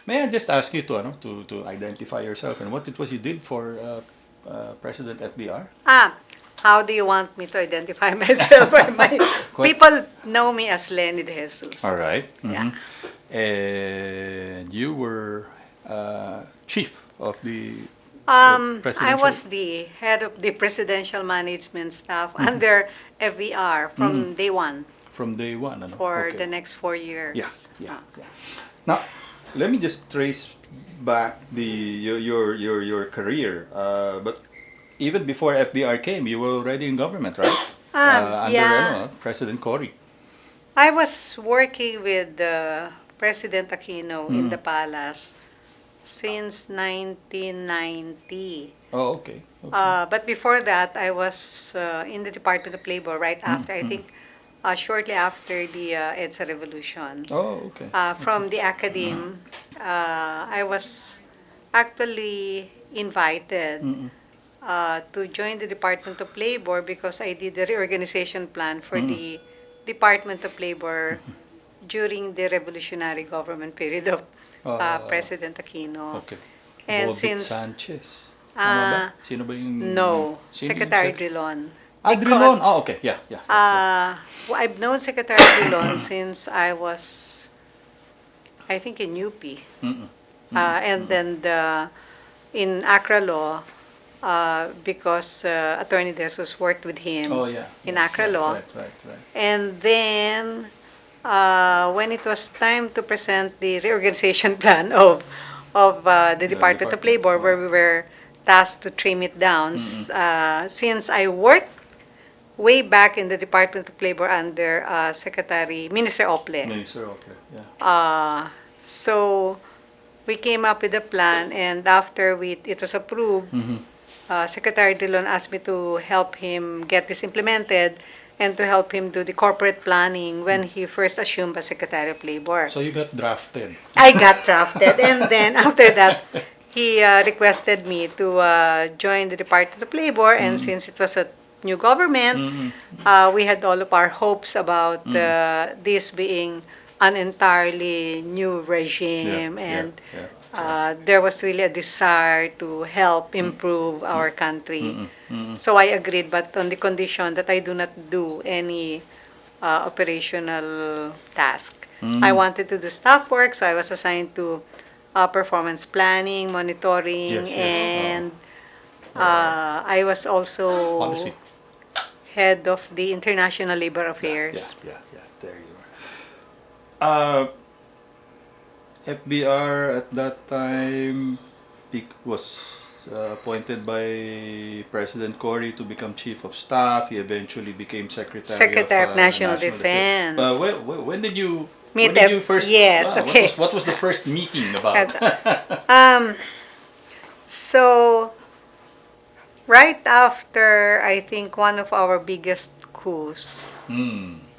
May I just ask you to, to identify yourself and what it was you did for President FBR? How do you want me to identify myself? What? People know me as Lenny de Jesus. All right. Yeah. And you were chief of the I presidential. was the head of the presidential management staff under FVR from day one From day one, ano? for Okay. the next 4 years. Yeah, yeah, yeah. Now, let me just trace back your career. But even before FBR came, you were already in government, right? Under Yeah. President Cory. I was working with President Aquino in the palace since 1990. Oh, okay. Okay. But before that, I was in the Department of Labor right after, I think, shortly after the EDSA revolution. Oh, okay. From the academe, I was actually invited to join the Department of Labor because I did the reorganization plan for the Department of Labor during the revolutionary government period of President Aquino. Okay. And Bobit since Sanchez. Tama ba? Sino ba yung... no, Sino yung Secretary sec- Drilon. Drilon. Oh, okay. Yeah, yeah. I've known Secretary Drilon since I was, I think, in UP. And then in Accra Law, because Attorney De Jesus worked with him Oh, yeah. in Yeah, Accra yeah, Law. Right. And then, when it was time to present the reorganization plan of the Department of department, Labor, where we were tasked to trim it down, since I worked way back in the Department of Labor under Minister Ople. Minister, okay. Yeah. So we came up with a plan, and after it was approved, Secretary Dillon asked me to help him get this implemented and to help him do the corporate planning when he first assumed as Secretary of Labor. So you got drafted. I got drafted, and then after that, he requested me to join the Department of Labor, and since it was a new government, we had all of our hopes about this being an entirely new regime, and there was really a desire to help improve our country. So I agreed, but on the condition that I do not do any operational task. I wanted to do staff work, so I was assigned to performance planning, monitoring, Yes, yes. and I was also Policy. head of the International Labor Affairs. Yeah. There you are. FBR at that time was appointed by President Cory to become Chief of Staff. He eventually became Secretary of National Defense. But when did you Meet when did up- you first? yes, okay. What was the first meeting about? So, right after, I think, one of our biggest coups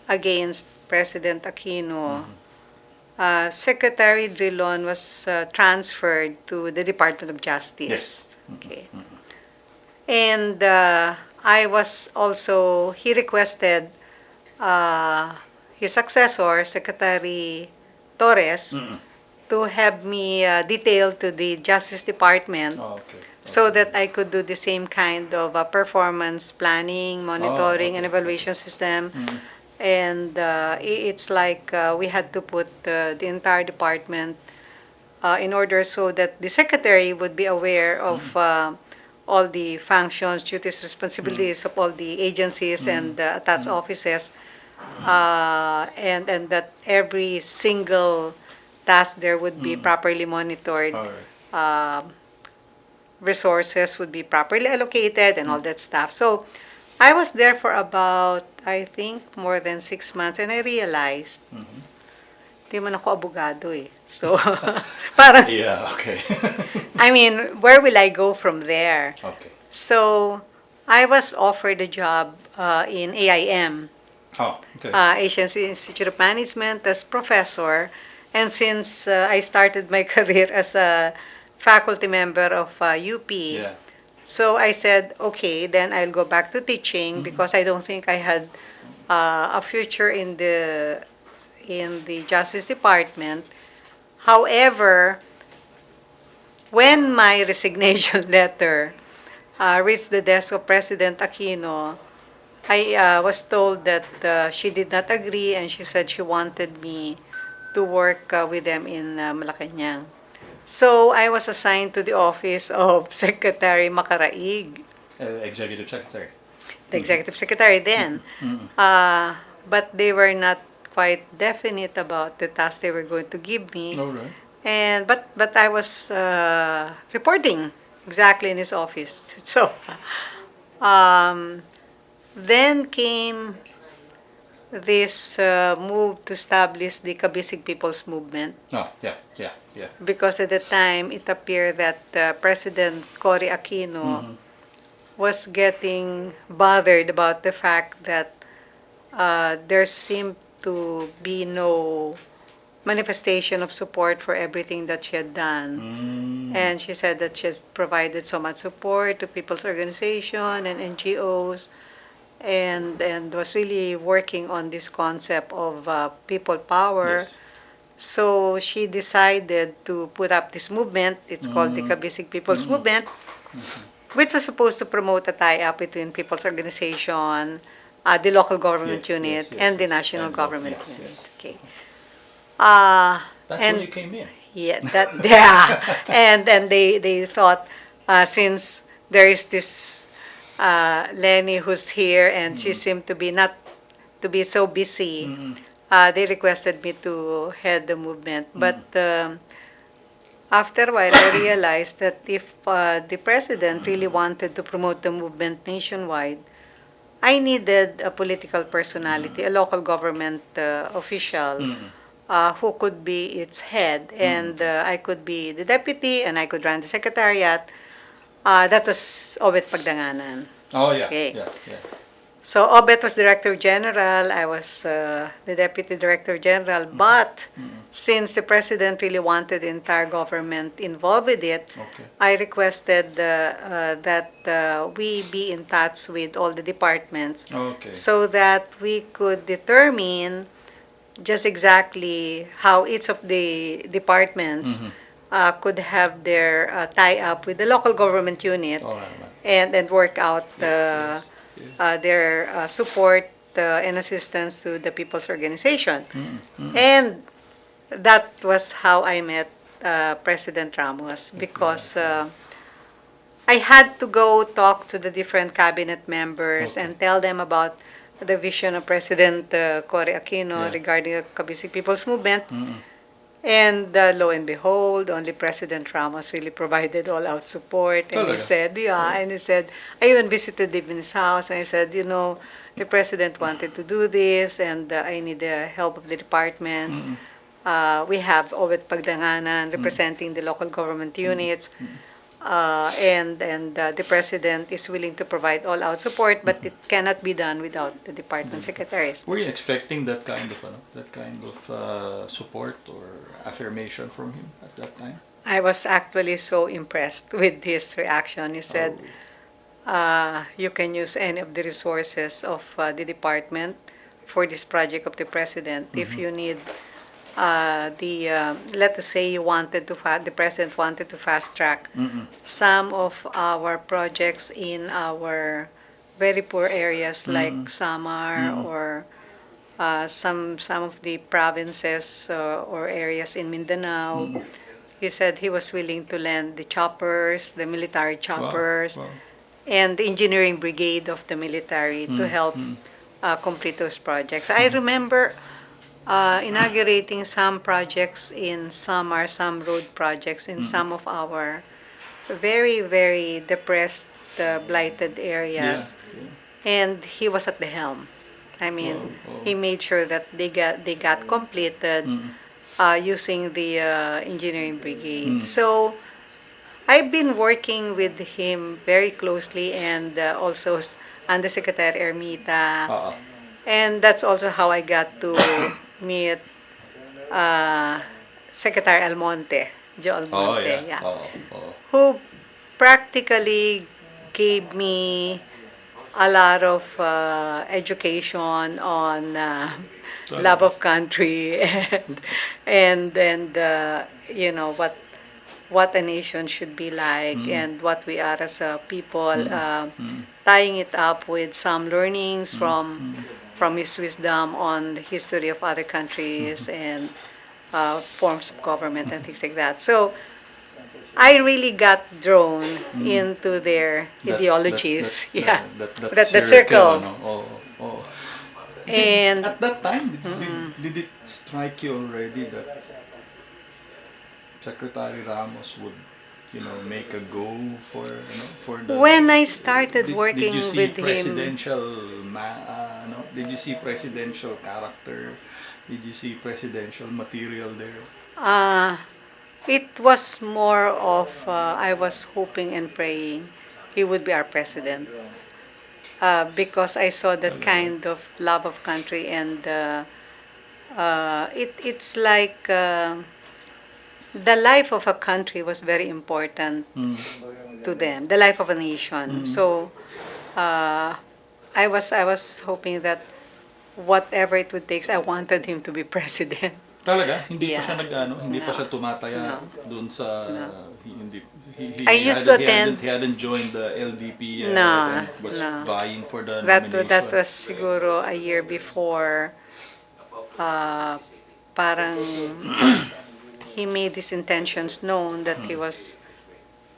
against President Aquino, Secretary Drilon was transferred to the Department of Justice. Yes. Okay. And I was also, he requested his successor, Secretary Torres, to have me detailed to the Justice Department Oh, okay. so that I could do the same kind of performance planning, monitoring, and okay. evaluation system. And it's like we had to put the entire department in order so that the secretary would be aware of all the functions, duties, responsibilities of all the agencies and attached offices, and that every single task there would be properly monitored. All right. Resources would be properly allocated and all that stuff. So I was there for about, I think, more than 6 months, and I realized, di man ako abogado eh. So, parang, Yeah. Okay. I mean, where will I go from there? Okay. So, I was offered a job in AIM, Oh. Okay. Asian Institute of Management, as professor. And since I started my career as a faculty member of UP, Yeah. so I said, okay, then I'll go back to teaching because I don't think I had a future in the Justice Department. However, when my resignation letter reached the desk of President Aquino, I was told that she did not agree and she said she wanted me to work with them in Malacanang. So I was assigned to the office of Secretary Macaraig, Executive Secretary. the executive secretary then. But they were not quite definite about the task they were going to give me. All right. And but I was reporting exactly in his office. So um, then came this move to establish the Kabisig People's Movement, Oh, yeah, yeah, yeah. because at the time it appeared that President Cory Aquino was getting bothered about the fact that there seemed to be no manifestation of support for everything that she had done. And she said that she has provided so much support to people's organization and NGOs, and was really working on this concept of people power. Yes. So she decided to put up this movement. It's called the Kabisig People's Movement, which was supposed to promote a tie-up between people's organization, the local government Yes, unit, yes, yes, and the yes. national And government yes, unit. yes. Okay. That's And when you came in. yeah, that yeah, and then they thought since there is this Lenny who's here and she seemed to be not to be so busy, they requested me to head the movement. But after a while, I realized that if the president really wanted to promote the movement nationwide, I needed a political personality, a local government official who could be its head, and I could be the deputy, and I could run the secretariat. That was Obet Pagdanganan. Oh, yeah, Okay. yeah, yeah. So Obet was Director General, I was the Deputy Director General, but since the President really wanted the entire government involved with it, Okay. I requested that we be in touch with all the departments Okay. so that we could determine just exactly how each of the departments could have their tie-up with the local government unit All right, right. and work out Yes, yes. their support and assistance to the people's organization. And that was how I met President Ramos, because I had to go talk to the different cabinet members Okay. and tell them about the vision of President Cory Aquino Yeah. regarding the Kabisig People's Movement. And lo and behold, only President Ramos really provided all-out support. And he Talaga? said, yeah, and he said, I even visited him in his house, and I said, you know, the President wanted to do this, and I need the help of the departments. We have Obet Pagdanganan representing the local government units, and the President is willing to provide all-out support, but it cannot be done without the department secretaries. Were you expecting that kind of support or affirmation from him at that time? I was actually so impressed with his reaction. He said, you can use any of the resources of the department for this project of the President. If you need let us say you wanted to, the President wanted to fast track some of our projects in our very poor areas like Samar or some of the provinces or areas in Mindanao. He said he was willing to lend the choppers, the military choppers, Wow. and the engineering brigade of the military to help complete those projects. I remember inaugurating some projects in Samar, some road projects in some of our very, very depressed, blighted areas. Yeah. And he was at the helm. I mean, Wow. he made sure that they got completed using the engineering brigade. So I've been working with him very closely, and also Undersecretary Ermita. And that's also how I got to meet Secretary Almonte, Joe Almonte, Oh. who practically gave me a lot of education on love of country and you know what a nation should be like and what we are as a people, tying it up with some learnings from his wisdom on the history of other countries and forms of government and things like that. So I really got drawn into their ideologies. Yeah, that circle. Ano? Oo, oo. And At that time, did it strike you already that Secretary Ramos would, make a go for, for the... when I started Did working you see with him, presidential, did you see presidential character? Did you see presidential material there? it was more of I was hoping and praying he would be our president because I saw that kind of love of country and it's like the life of a country was very important to them, the life of a nation. So I was hoping that whatever it would take, I wanted him to be president. Talaga? Hindi pa Yeah. siya hindi pa No. siya tumataya No. doon sa No. hindi I used to attend- he hadn't joined the LDP yet No, and was no. vying for the That nomination. was siguro a year before. Parang he made his intentions known that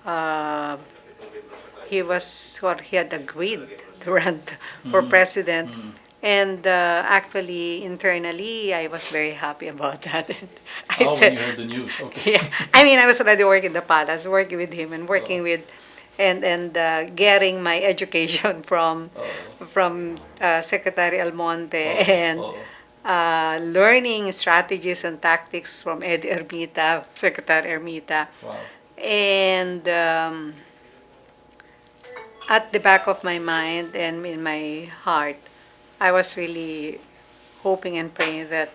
uh, or he had agreed to run for president. And actually, internally, I was very happy about that. And I Oh, when said, you heard the news. Okay. yeah, I mean, I was already working in the palace, working with him and working with, and getting my education from Secretary Almonte and Oh. learning strategies and tactics from Eddie Ermita, Secretary Ermita. Wow. And at the back of my mind and in my heart, I was really hoping and praying that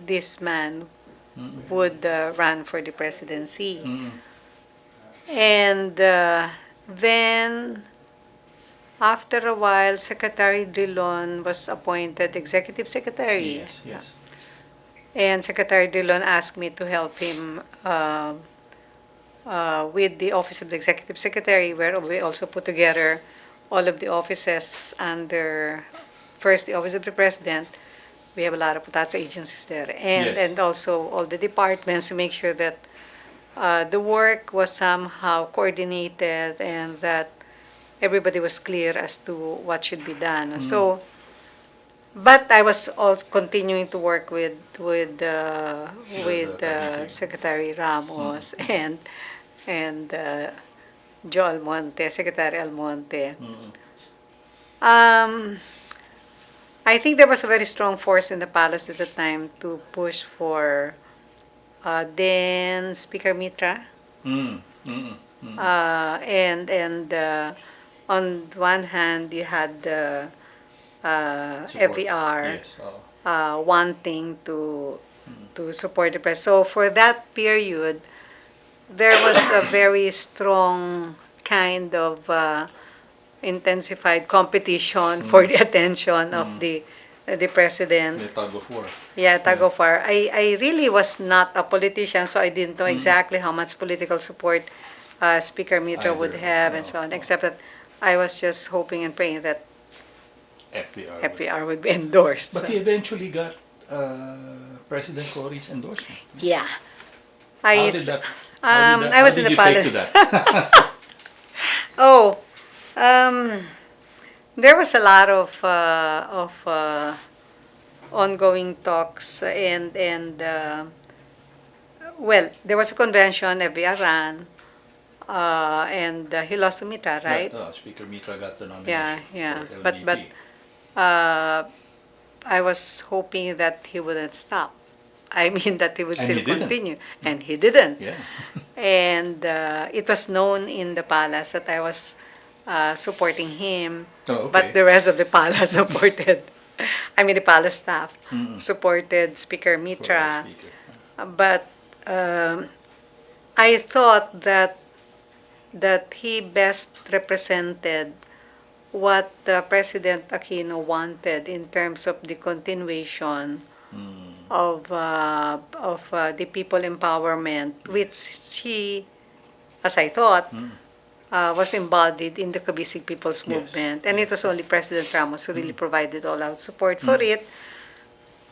this man would run for the presidency. And then, after a while, Secretary Drilon was appointed executive secretary. Yes, yes. And Secretary Drilon asked me to help him with the Office of the Executive Secretary, where we also put together all of the offices under, first, the Office of the President. We have a lot of PUTATS agencies there. Yes. And also all the departments to make sure that the work was somehow coordinated and that everybody was clear as to what should be done. So, but I was also continuing to work with PBC. Secretary Ramos and Joe Almonte, Secretary Almonte. I think there was a very strong force in the palace at the time to push for then Speaker Mitra. And on one hand, you had the FVR Yes. wanting to support the press. So for that period, there was a very strong kind of intensified competition for the attention of the president. The tug of war. Yeah, tug of war. I really was not a politician, so I didn't know exactly how much political support Speaker Mitra would Either, have no. and so on, except that I was just hoping and praying that FVR. FPR would be endorsed. But So, he eventually got President Cory's endorsement. yeah. How did that? I was how in did the you take palace. to that? Oh, there was a lot of ongoing talks and well, there was a convention, FVR ran, and he lost to Mitra, right? But, Speaker Mitra got the nomination. Yeah. For But LDP. I was hoping that he wouldn't stop. I mean that he would And still he didn't. continue, and he didn't. Yeah. And it was known in the palace that I was supporting him, Oh, okay. but the rest of the palace supported. I mean, the palace staff supported Speaker For Mitra. the speaker. But I thought that he best represented what President Aquino wanted in terms of the continuation of the people empowerment, which he, as I thought, was embodied in the Kabisig People's Yes. Movement. And it was only President Ramos who really provided all-out support for it.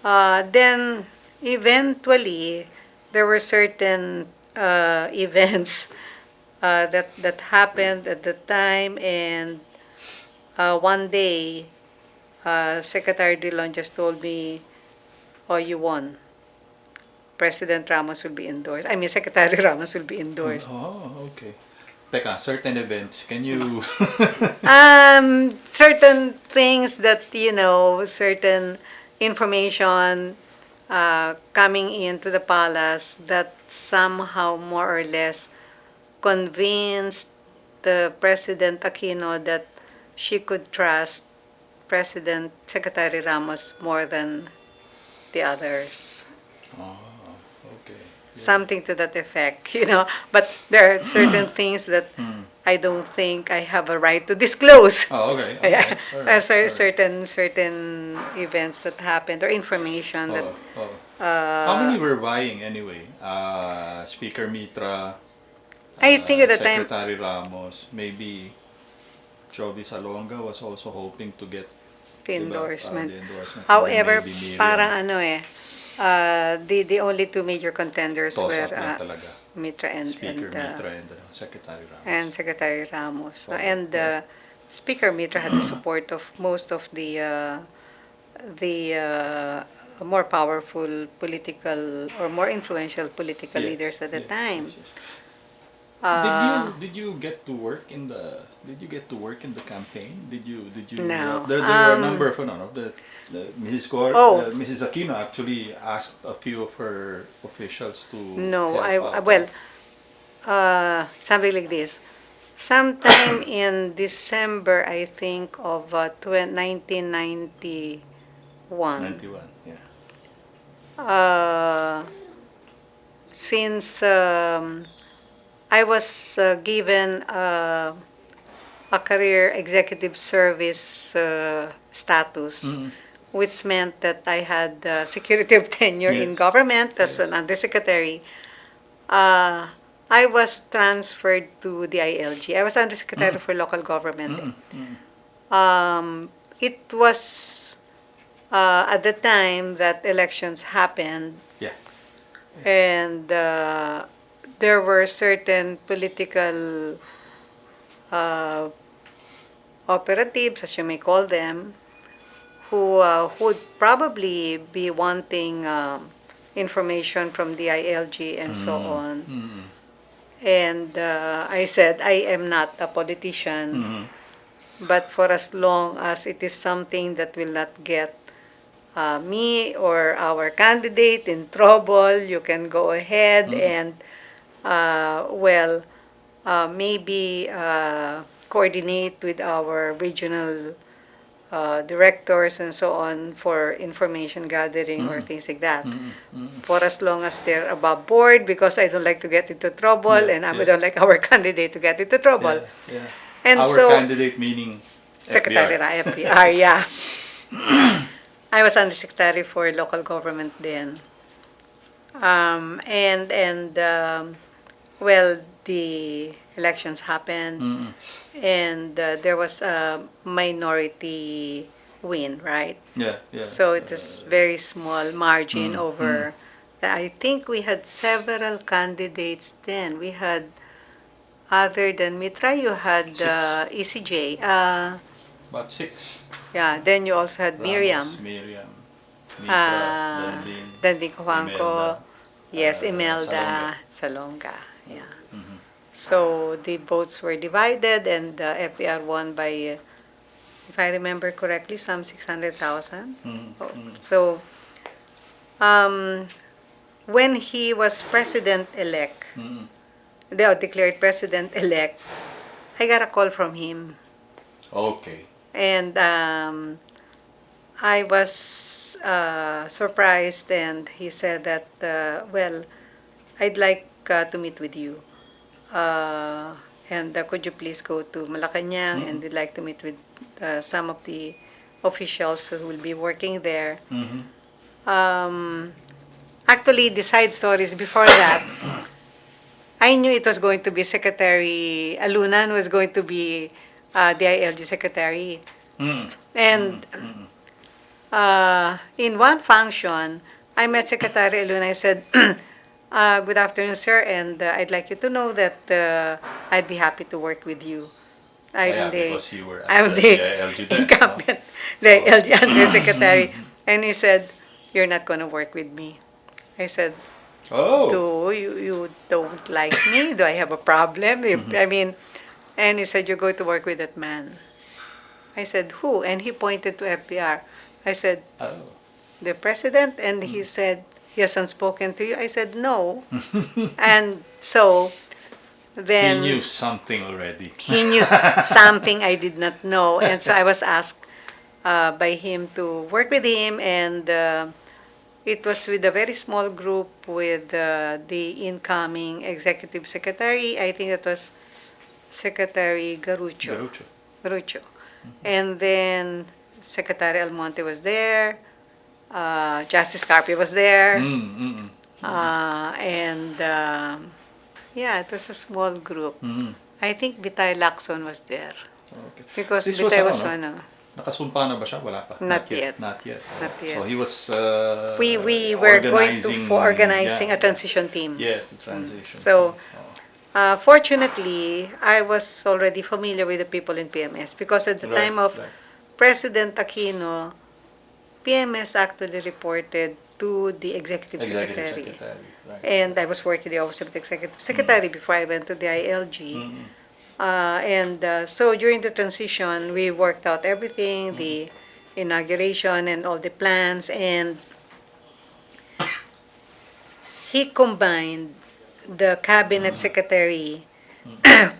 Then, eventually, there were certain events that happened at the time, and one day, Secretary Drilon just told me, "Oh, you won. President Ramos will be endorsed. I mean, Secretary Ramos will be endorsed." Oh, okay. Teka, certain events, can you... Certain things that, certain information coming into the palace that somehow more or less convinced the President Aquino that she could trust President Secretary Ramos more than the others. Oh, okay. Something to that effect, But there are certain things that I don't think I have a right to disclose. Oh, okay. Yeah. All right. Certain events that happened or information that. How many were vying anyway? Speaker Mitra, I think at the time, Secretary Ramos, maybe Jovi Salonga was also hoping to get the diba, endorsement. the endorsement. However, Maybe Miriam. parang the only two major contenders Toss were up lang talaga. Mitra Speaker Mitra and Secretary Ramos. and Secretary Ramos. Okay. And Speaker Mitra had the support of most of the more powerful political or more influential political Yes, leaders at the yes, time. yes, yes. Did you get to work in the campaign? Did you No. there were a number of Mrs. Aquino actually asked a few of her officials to No, help out. something like this. Sometime in December, I think, of 1991, 91, yeah. since I was given a career executive service status, which meant that I had security of tenure in Yes. government as an undersecretary. I was transferred to the ILG. I was undersecretary for local government. It was at the time that elections happened, Yeah. and there were certain political operatives, as you may call them, who would probably be wanting information from the ILG and so on. And I said, I am not a politician, but for as long as it is something that will not get me or our candidate in trouble, you can go ahead and, maybe coordinate with our regional directors and so on for information gathering or things like that. For as long as they're above board, because I don't like to get into trouble, and I don't like our candidate to get into trouble. Yeah. And Our so, candidate meaning Secretary FVR. FVR, yeah. I was undersecretary for local government then. The elections happened, and there was a minority win, right? Yeah. So it is very small margin over. I think we had several candidates then. We had, other than Mitra, you had Six. ECJ. About 6. Yeah, then you also had Miriam. Miriam, Mitra, Danding Juanco. Imelda, Yes, Imelda, Salonga. Yeah. So the votes were divided, and FVR won by, if I remember correctly, some 600,000. So, when he was president-elect, declared president-elect, I got a call from him. Okay. And I was surprised, and he said that, I'd like to meet with you. and could you please go to Malacanang, and we'd like to meet with some of the officials who will be working there. Actually, the side stories before that, I knew it was going to be Secretary Alunan was going to be the ILG secretary. And in one function, I met Secretary Alunan. I said, good afternoon, sir, and I'd like you to know that I'd be happy to work with you. Because you were at I'm the the LG then. incumbent, the LG undersecretary. And he said, you're not going to work with me. I said, Oh. you don't like me? Do I have a problem? I mean, and he said, you're going to work with that man. I said, who? And he pointed to FVR. I said, Oh. the president? And he said, he hasn't spoken to you? I said, no. And so then He knew something already. he knew something I did not know. And so I was asked by him to work with him, and it was with a very small group with the incoming executive secretary. I think it was Secretary Garucho. Garucho. And then Secretary Almonte was there. Justice Carpio was there. And yeah, it was a small group. I think Bitay Lacson was there. Okay. Because This Bitay was was ano, one. Nakasumpa na ba siya? Wala pa. Not yet. Not yet. Not yet. So he was We were going to organizing, for organizing yeah, a transition team. Yes, the transition. So, Oh. fortunately, I was already familiar with the people in PMS because at the Right, time of right. President Aquino, PMS actually reported to the executive secretary. Right. And I was working in the office of the executive secretary before I went to the ILG. So during the transition, we worked out everything, the inauguration and all the plans, and he combined the cabinet secretary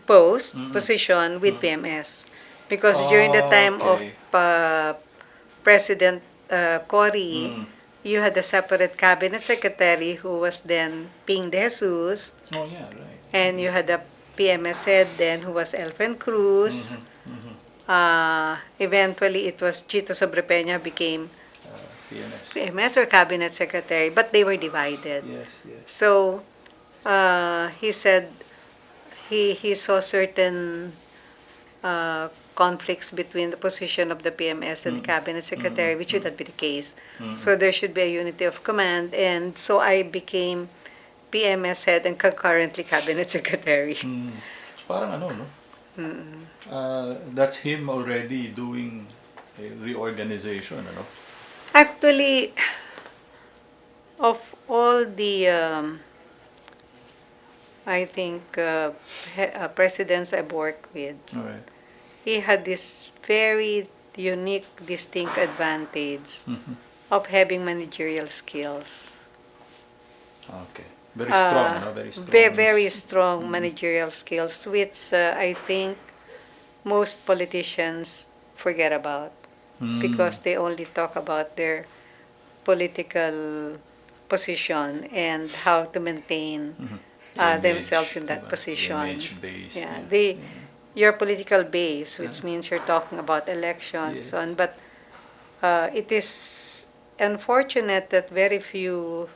position with PMS. Because during the time of President Cory, you had a separate cabinet secretary who was then Ping De Jesus. Oh, yeah, right. And you had a PMS head then who was Elfen Cruz. Eventually, it was Chito Sobrepeña became PMS. PMS or cabinet secretary, but they were divided. Yes, yes. So he said he saw certain conflicts between the position of the PMS and the cabinet secretary, which should not be the case. So there should be a unity of command, and so I became PMS head and concurrently cabinet secretary. So parang ano, no? That's him already doing a reorganization, ano? Actually, of all the, I think, presidents I've worked with, All right. he had this very unique, distinct advantage of having managerial skills. Okay. Very strong, ano? Very strong. Very strong managerial skills, which I think most politicians forget about because they only talk about their political position and how to maintain themselves in that position. Image base. Yeah, your political base, which means you're talking about elections and so on. But it is unfortunate that very few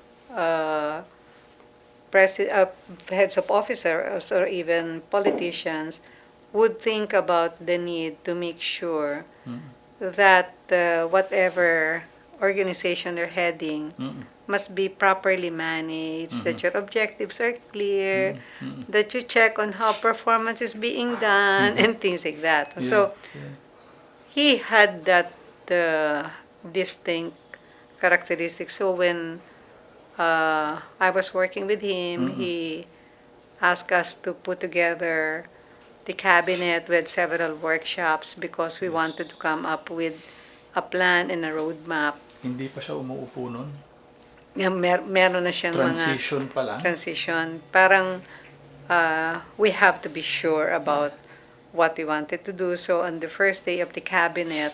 heads of officers or even politicians would think about the need to make sure that whatever organization they're heading must be properly managed, that your objectives are clear, that you check on how performance is being done, and things like that. So he had that distinct characteristic. So when I was working with him, he asked us to put together the cabinet with several workshops because we wanted to come up with a plan and a roadmap. Hindi pa siya umuupo nun? Meron na siyang Transition pa lang? transition. Parang we have to be sure about what we wanted to do. So on the first day of the cabinet,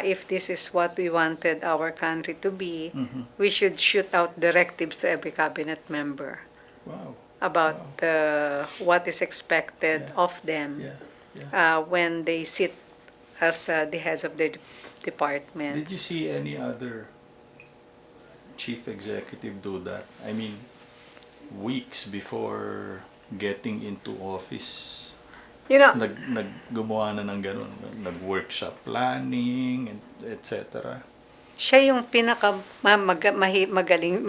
if this is what we wanted our country to be, we should shoot out directives to every cabinet member. Wow. about what is expected of them Yeah. Yeah. when they sit as the heads of their departments. Did you see any other chief executive do that? I mean, weeks before getting into office, You know, gumawa na ng ganun, nag-workshop planning, and etc. siya yung pinaka magaling,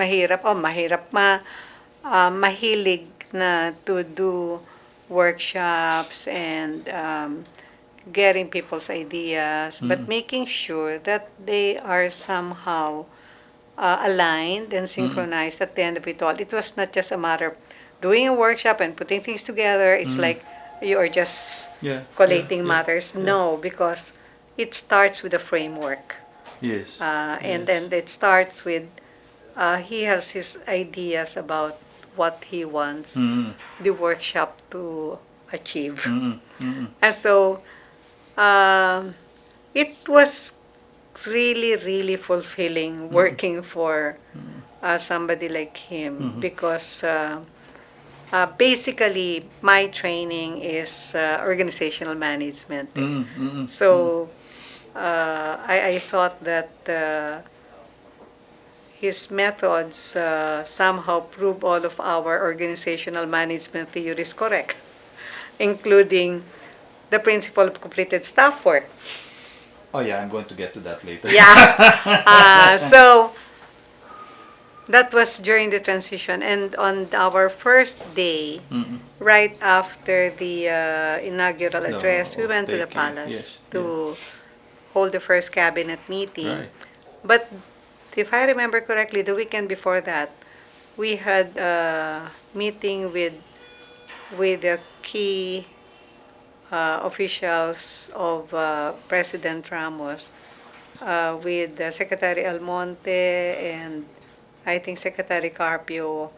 mahilig na to do workshops and getting people's ideas, but making sure that they are somehow aligned and synchronized at the end of it all. It was not just a matter of doing a workshop and putting things together. It's like you are just collating matters. No, because it starts with a framework. Yes. And then it starts with, he has his ideas about what he wants the workshop to achieve. And so it was really, really fulfilling working for somebody like him because basically my training is organizational management. So I thought that his methods somehow prove all of our organizational management theories correct, including the principle of completed staff work. Oh yeah, I'm going to get to that later. Yeah. So that was during the transition. And on our first day, right after the inaugural address, we went to the palace to hold the first cabinet meeting. Right. But if I remember correctly, the weekend before that, we had a meeting with the key officials of President Ramos, with Secretary Almonte and I think Secretary Carpio,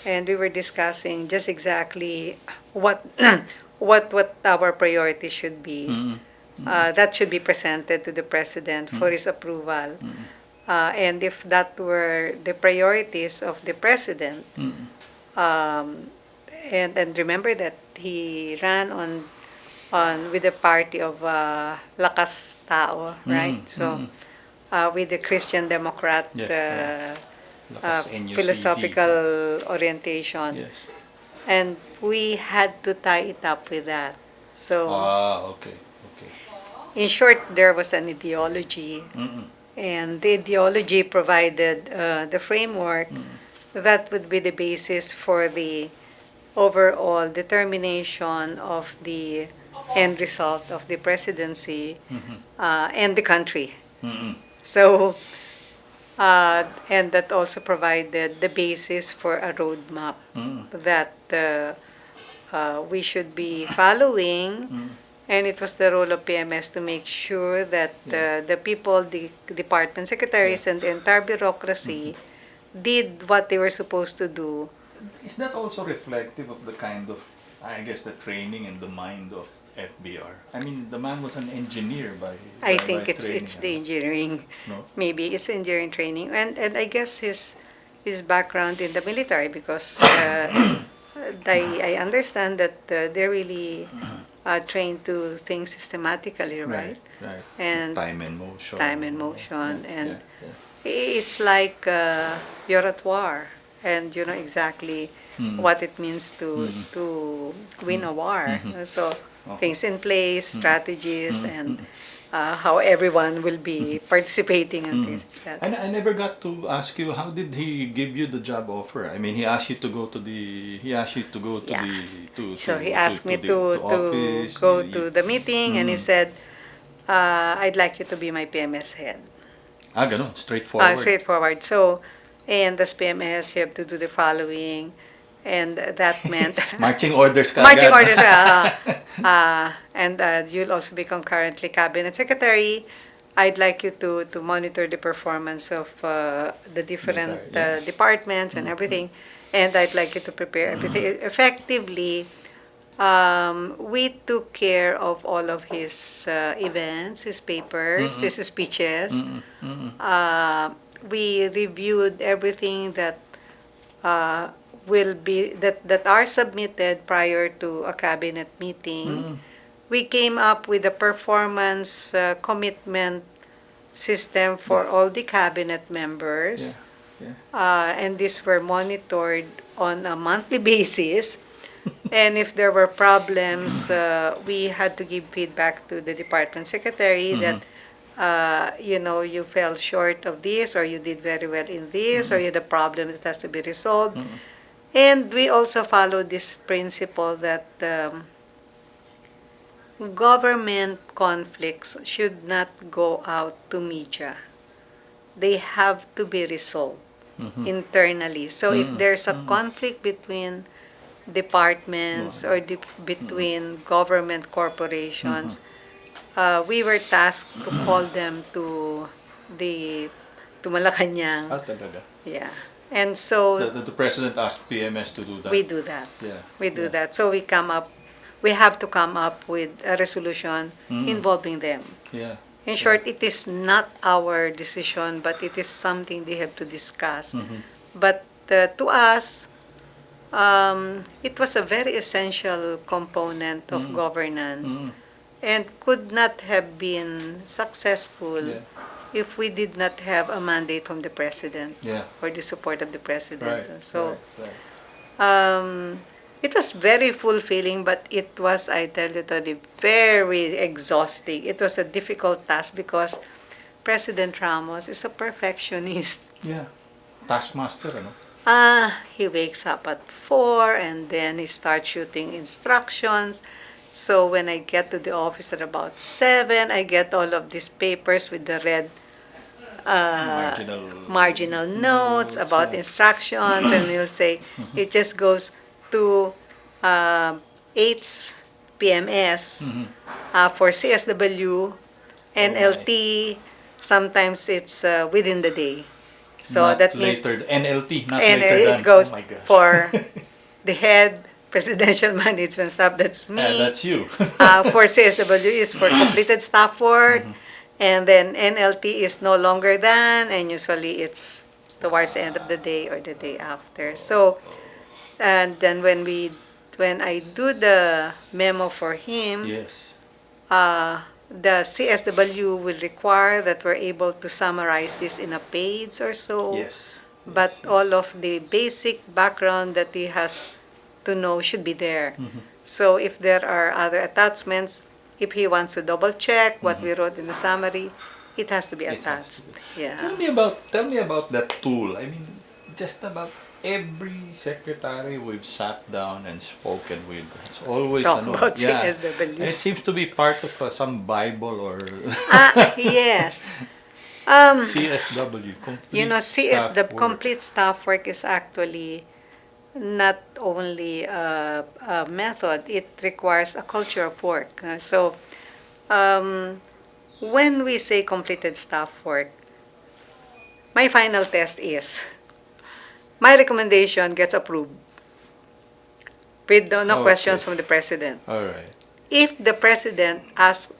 and we were discussing just exactly what what our priorities should be. That should be presented to the President for his approval. And if that were the priorities of the President, and remember that he ran on with the party of Lakas Tao, right? So with the Christian Democrat Lakas NUCD. philosophical orientation, Yes. and we had to tie it up with that. So Okay. Okay. in short, there was an ideology, and the ideology provided the framework that would be the basis for the overall determination of the end result of the presidency and the country. So, and that also provided the basis for a roadmap that we should be following. And it was the role of PMS to make sure that the people, the department secretaries, and the entire bureaucracy did what they were supposed to do. Is that also reflective of the kind of, I guess, the training and the mind of FVR? I mean, the man was an engineer I think by it's training, the engineering. No? Maybe it's engineering training, and I guess his background in the military, because I understand that they're really trained to think systematically, right? Right. And time and motion. And it's like you're at war, and you know exactly what it means to win a war. So things in place, strategies, and how everyone will be participating and things like that. I never got to ask you, how did he give you the job offer? I mean, he asked you to go to the So he asked me to office, go to the meeting, and he said, I'd like you to be my PMS head. Ganun, straightforward. Straightforward. So, and as PMS, you have to do the following, and that meant Marching orders ka marching agad. orders. And you'll also become currently cabinet secretary. I'd like you to monitor the performance of the different departments and everything, and I'd like you to prepare everything effectively. We took care of all of his events, his papers, his speeches. We reviewed everything that that are submitted prior to a cabinet meeting. We came up with a performance commitment system for all the cabinet members. And these were monitored on a monthly basis. And if there were problems, we had to give feedback to the department secretary that, you fell short of this, or you did very well in this, or you had a problem that has to be resolved. And we also follow this principle that government conflicts should not go out to media. They have to be resolved internally. So if there's a conflict between departments or between government corporations, we were tasked to call them to Malacanang. Talaga. Yeah. And so The president asked PMS to do that. we do that. Yeah. We do that. So we have to come up with a resolution involving them. Yeah. In short, it is not our decision, but it is something they have to discuss. But to us, it was a very essential component of governance and could not have been successful if we did not have a mandate from the president or the support of the president. It was very fulfilling, but it was, I tell you, Tony, very exhausting. It was a difficult task because President Ramos is a perfectionist. Yeah. Taskmaster, ano? He wakes up at 4 and then he starts shooting instructions. So when I get to the office at about 7, I get all of these papers with the red marginal notes about instructions, and he'll say it just goes to 8's PMS for CSW, NLT. Sometimes it's within the day. So not that means later, NLT, not and later than. it goes Oh my gosh. for the head presidential management staff. That's me. That's you. For CSW is for completed staff work, and then NLT is no longer than, and usually it's towards the end of the day or the day after. So, and then when I do the memo for him, the CSW will require that we're able to summarize this in a page or so. But all of the basic background that he has to know should be there. So if there are other attachments, if he wants to double check what we wrote in the summary, it has to be attached. Yeah. Tell me about that tool. I mean, just about every secretary we've sat down and spoken with, it's always Talk about CSW. And it seems to be part of some Bible or Yes. CSW. The complete staff work is actually not only a method, it requires a culture of work. So when we say completed staff work, my final test is my recommendation gets approved with no questions from the president. All right. If the president asks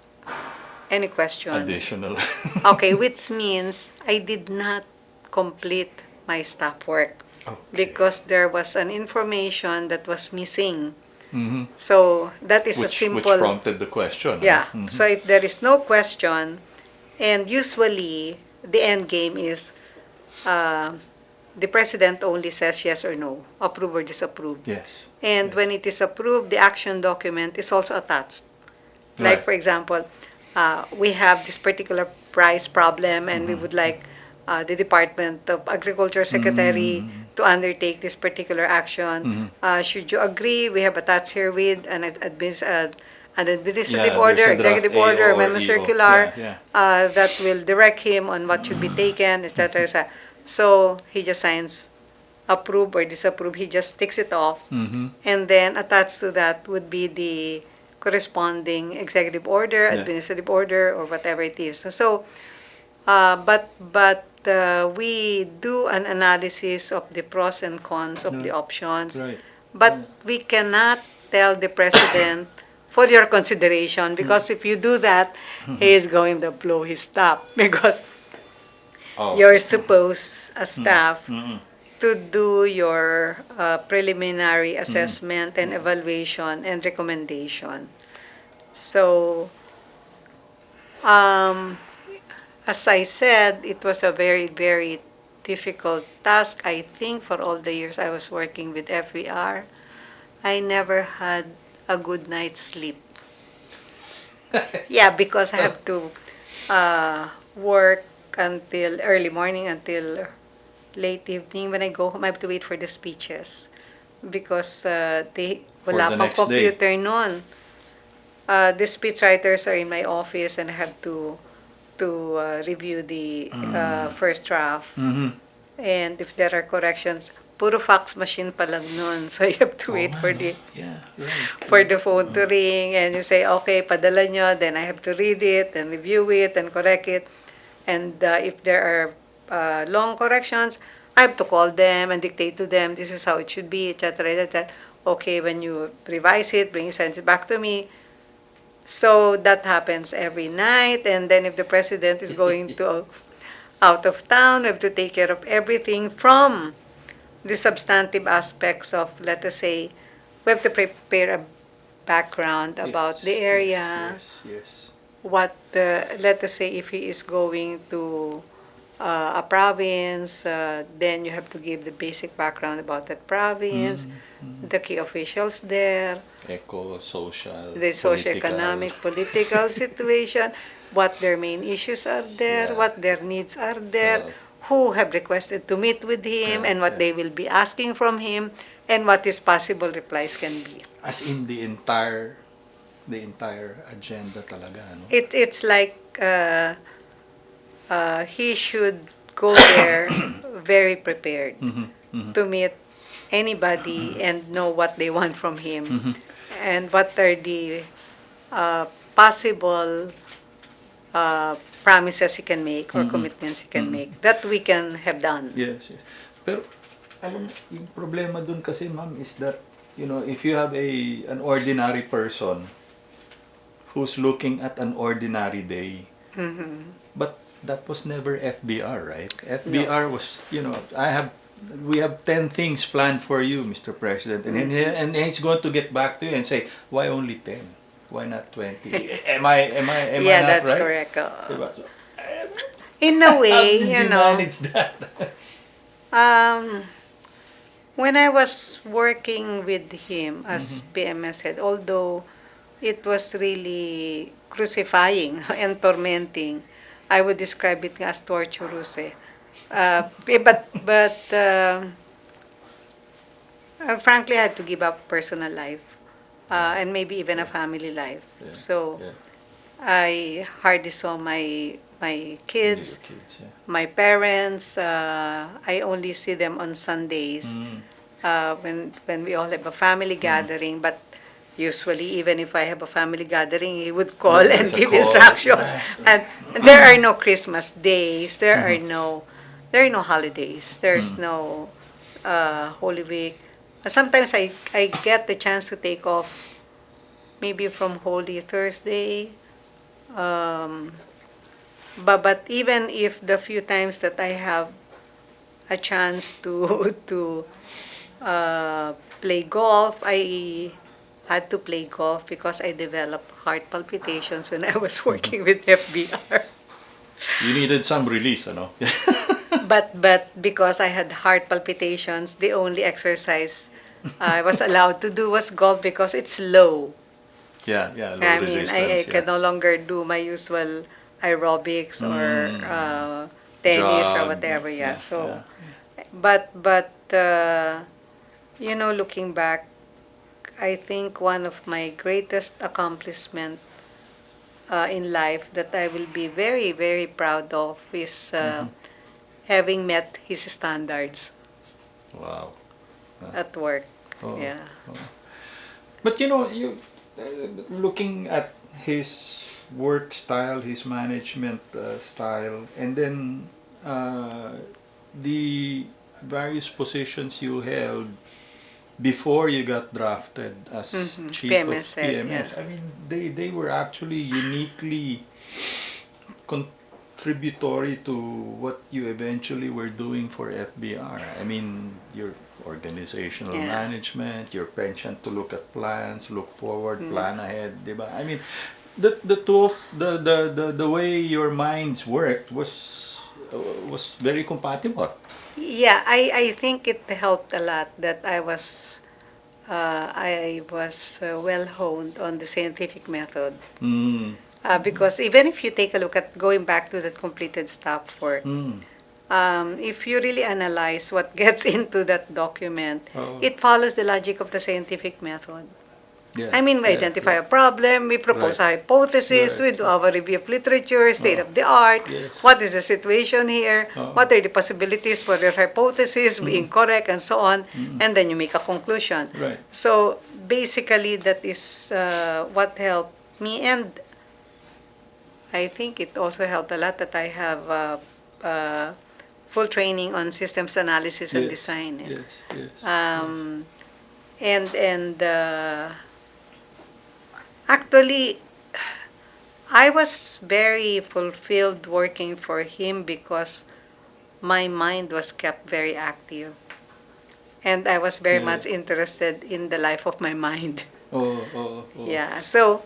any question, additional. okay, which means I did not complete my staff work because there was an information that was missing. So that is a simple. Which prompted the question. Yeah. So if there is no question, and usually the end game is the president only says yes or no, approve or disapprove. Yes. And when it is approved, the action document is also attached. Like, for example, we have this particular price problem and we would like the Department of Agriculture Secretary to undertake this particular action. Should you agree, we have attached here with an administrative order, executive order, memo circular that will direct him on what should be taken, etc. etc. So he just signs approve or disapprove. He just ticks it off. And then attached to that would be the corresponding executive order, administrative order, or whatever it is. So, but we do an analysis of the pros and cons of the options. But we cannot tell the president for your consideration, because if you do that, he is going to blow his top, because you're supposed, as staff, to to do your preliminary assessment and evaluation and recommendation. So, as I said, it was a very, very difficult task. I think for all the years I was working with FVR, I never had a good night's sleep. Yeah, because I have to work until early morning until late evening. When I go home, I have to wait for the speeches because wala the pang next day. computer noon. The speechwriters are in my office and I have to review the first draft. And if there are corrections, puro fax machine pa lang nun. So you have to wait for the Yeah, right. for the phone to ring and you say, okay, padala nyo, then I have to read it and review it and correct it. And if there are long corrections, I have to call them and dictate to them, this is how it should be, etc., etc. Okay, when you revise it, send it back to me. So that happens every night. And then if the president is going to out of town, we have to take care of everything from the substantive aspects of, let us say, we have to prepare a background about the area. Yes. What, let us say, if he is going to a province, then you have to give the basic background about that province, the key officials there, Eco-social, the socio-economic, political situation, what their main issues are there, Yeah. what their needs are there, who have requested to meet with him, and what they will be asking from him, and what his possible replies can be. As in the entire agenda talaga, no? It's like he should go there very prepared to meet anybody and know what they want from him and what are the possible promises he can make or commitments he can make that we can have done. Yes. Pero, alam, yung problema dun kasi, ma'am, is that, if you have an ordinary person who's looking at an ordinary day, but that was never FBR, right? FBR was, we have 10 things planned for you, Mr. President, and he's going to get back to you and say, why only 10? Why not 20? Am I Yeah, not that's right? correct. Diba? So, In a how way, did you manage that? When I was working with him as PMS head, although it was really crucifying and tormenting, I would describe it as torturous. But frankly, I had to give up personal life and maybe even a family life. Yeah, So yeah. I hardly saw my kids. Your kids, yeah. My parents, I only see them on Sundays when we all have a family gathering. But usually, even if I have a family gathering, he would call and There's a give call. instructions. And there are no Christmas days. There are no holidays. There's no Holy Week. Sometimes I get the chance to take off, maybe from Holy Thursday. But even if the few times that I have a chance to play golf, I had to play golf because I developed heart palpitations when I was working with FBR. You needed some release, ano? But because I had heart palpitations, the only exercise I was allowed to do was golf because it's low. Yeah, low I mean, resistance. I can no longer do my usual aerobics or tennis or Jog, whatever. Yeah. yeah, So, yeah. but looking back, I think one of my greatest accomplishment in life that I will be very, very proud of is having met his standards Wow. at work. Oh, Yeah. oh. But you looking at his work style, his management style, and then the various positions you held before you got drafted as chief PMS of head, PMS. yeah. I mean, they were actually uniquely contributory to what you eventually were doing for FBR. I mean, your organizational management, your penchant to look at plans, look forward, plan ahead, diba? I mean, the two of the way your minds worked was very compatible. Yeah, I think it helped a lot that I was well honed on the scientific method. Mm. Because even if you take a look at going back to that completed staff work, if you really analyze what gets into that document, it follows the logic of the scientific method. Yeah, I mean, we identify a problem, we propose a hypothesis, we do our review of literature, state of the art, what is the situation here, what are the possibilities for your hypothesis being correct, and so on, and then you make a conclusion. Right. So basically, that is what helped me, and I think it also helped a lot that I have full training on systems analysis and design. And actually, I was very fulfilled working for him because my mind was kept very active. And I was very much interested in the life of my mind. Yeah, so...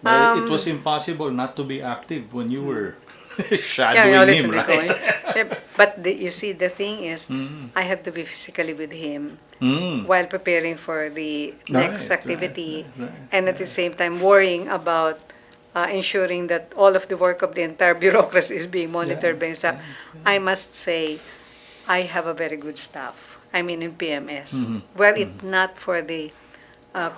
But it was impossible not to be active when you were yeah, shadowing him, right? going. But you see, the thing is, I have to be physically with him while preparing for the next activity, and at the same time worrying about ensuring that all of the work of the entire bureaucracy is being monitored by staff. I must say, I have a very good staff. I mean, in PMS. Were it not for the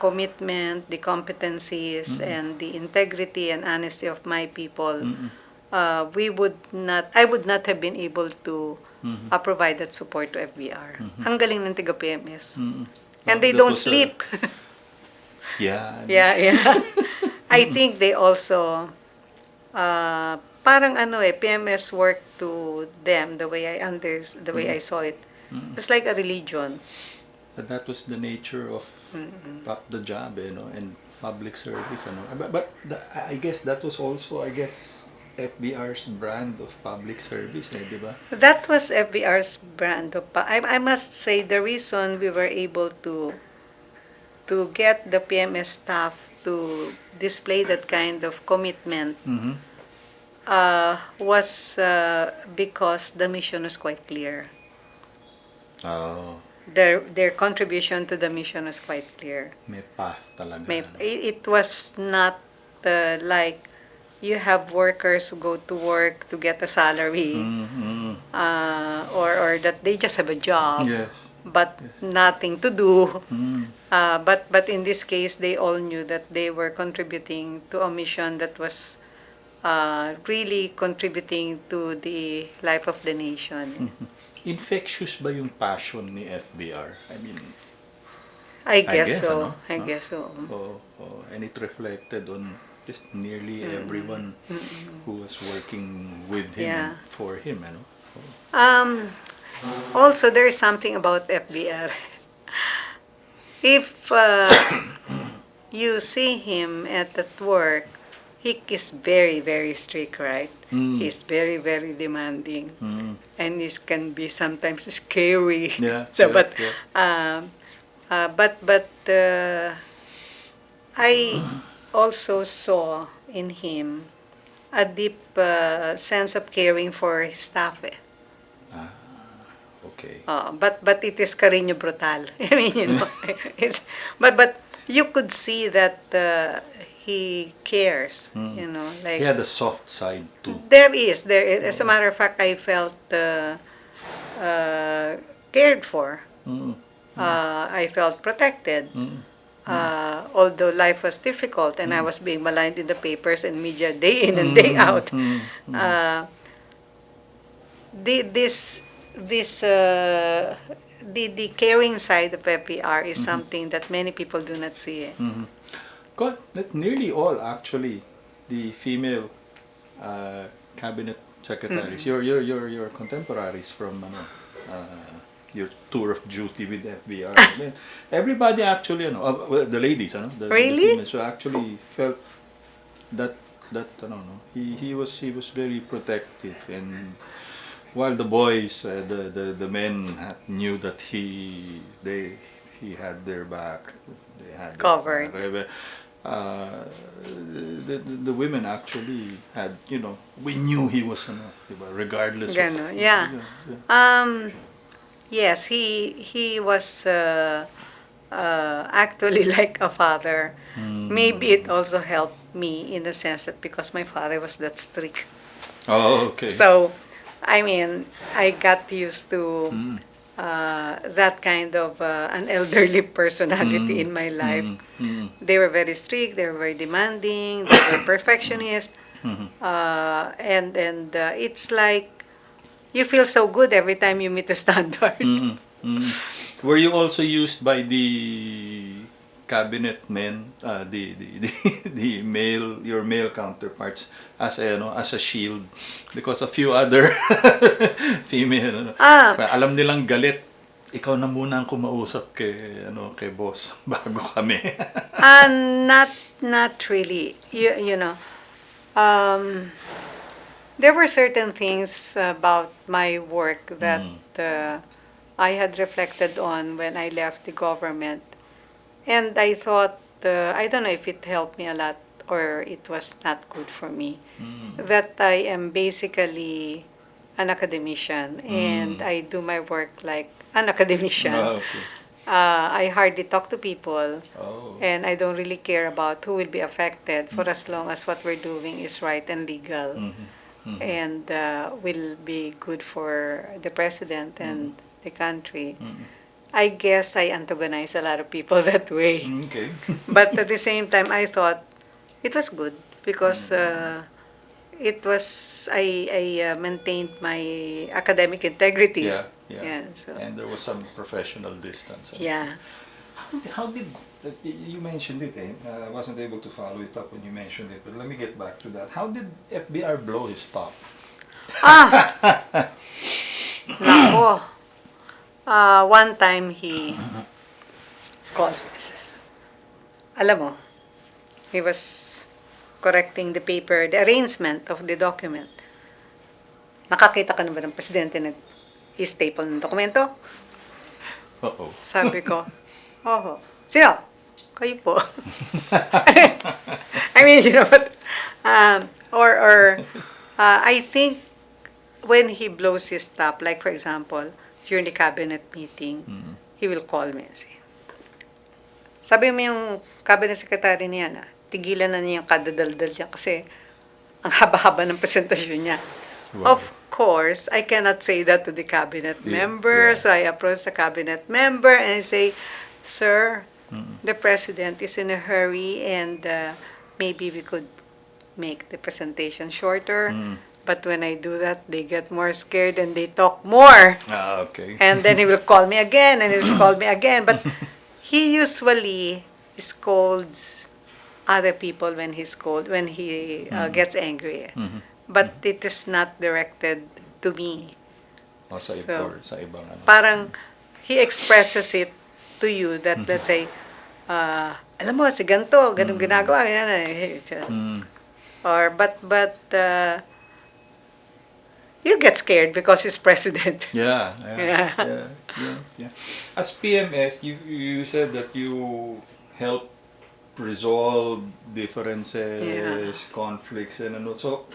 commitment, the competencies, and the integrity and honesty of my people, I would not have been able to provide that support to FVR. Ang galing ng tiga PMS. And they don't sleep. Yeah. I think they also, parang PMS work to them, the way I saw it. It's like a religion. But that was the nature of the job, and public service, But I guess that was also, FBR's brand of public service, diba? That was FBR's brand of. I must say the reason we were able to get the PMS staff to display that kind of commitment was because the mission was quite clear. Oh. Their contribution to the mission was quite clear. May path talaga. It was not like you have workers who go to work to get a salary, or that they just have a job, but nothing to do. But in this case, they all knew that they were contributing to a mission that was really contributing to the life of the nation. Infectious ba yung passion ni FBR? I guess so. I guess so. And it reflected on just nearly everyone who was working with him and for him, Also, there is something about FBR. If you see him at work, he is very, very strict, right? He's very, very demanding, and he can be sometimes scary. I also saw in him a deep sense of caring for his staff. Okay. But it is cariño brutal. I mean, but you could see that he cares. Like he had a soft side too. There is. As a matter of fact, I felt cared for. I felt protected. Although life was difficult and I was being maligned in the papers and media day in and day out, the caring side of FPR is something that many people do not see. That nearly all actually the female cabinet secretaries, your contemporaries from your tour of duty with FVR. Everybody actually, the ladies, the Really? females, so actually felt that he was very protective, and while the boys, the men knew that he had their back, they had their Covered. back. Uh, the women actually had, we knew he was, diba, regardless of. Gano, yeah. Yeah. Yes, he was actually like a father. Maybe it also helped me in the sense that because my father was that strict. Oh, okay. So, I mean, I got used to that kind of an elderly personality in my life. They were very strict, they were very demanding, they were perfectionist, and it's like you feel so good every time you meet the standard. Were you also used by the cabinet men, the male, your male counterparts, as a shield, because a few other female, alam nilang galit, ikaw na muna ang kumausap kay boss bago kami. Not really. You know, there were certain things about my work that I had reflected on when I left the government. And I thought, I don't know if it helped me a lot or it was not good for me, that I am basically an academician and I do my work like an academician. Okay. I hardly talk to people, Oh. and I don't really care about who will be affected for as long as what we're doing is right and legal and will be good for the president and the country. I guess I antagonize a lot of people that way. Okay. But at the same time, I thought it was good because it was I maintained my academic integrity. Yeah. So And there was some professional distance. yeah. How did you mentioned it? I wasn't able to follow it up when you mentioned it, but let me get back to that. How did FBR blow his top? Nako. One time he calls me. Says, alam mo, he was correcting the paper, the arrangement of the document. Nakakita ka na ba ng presidente nag-staple ng dokumento? Uh-oh. Sabi ko, oho. Sino? Kayo po. I mean, but, I think when he blows his top, like for example, during the cabinet meeting, he will call me and say, sabi mo yung cabinet secretary niya tigilan na niya yung kadadaldal niya kasi ang haba-haba ng presentasyon niya. Wow. Of course, I cannot say that to the cabinet member. Yeah. So I approach the cabinet member and I say, sir, the president is in a hurry and maybe we could make the presentation shorter. But when I do that, they get more scared and they talk more. Okay. And then he will call me again and he'll call me again. But he usually scolds other people when he gets angry. But it is not directed to me. O sa So, sa ibang ano. Parang he expresses it to you that let's say, alam mo, si ganito, ganun ginagawa. Or, but you get scared because he's president. Yeah. Yeah. As PMS, you said that you help resolve differences, conflicts, and ano. So,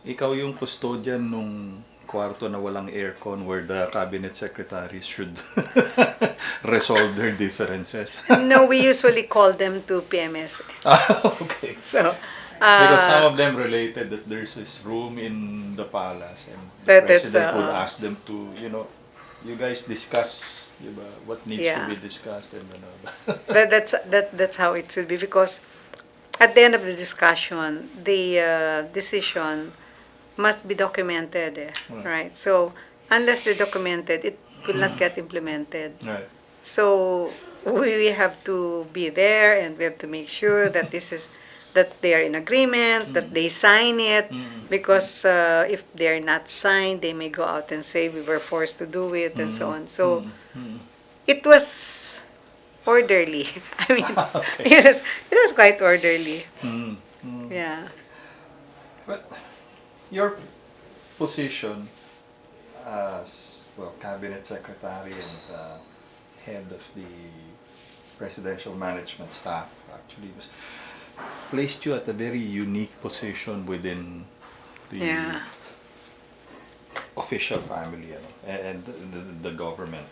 ikaw yung custodian nung kwarto na walang aircon where the cabinet secretaries should resolve their differences. No, we usually call them to PMS. Okay. So, Because some of them related that there's this room in the palace and the That- that's, president would ask them to, you guys discuss diba, what needs to be discussed and that's how it should be because at the end of the discussion, the decision must be documented, right? So unless they're documented, it will not get implemented. Right. So we have to be there and we have to make sure that that they are in agreement, that they sign it, because if they're not signed, they may go out and say we were forced to do it and so on. So it was orderly. I mean, it was quite orderly. Yeah. But your position as, well, cabinet secretary and head of the presidential management staff actually placed you at a very unique position within the Yeah. official family, and the government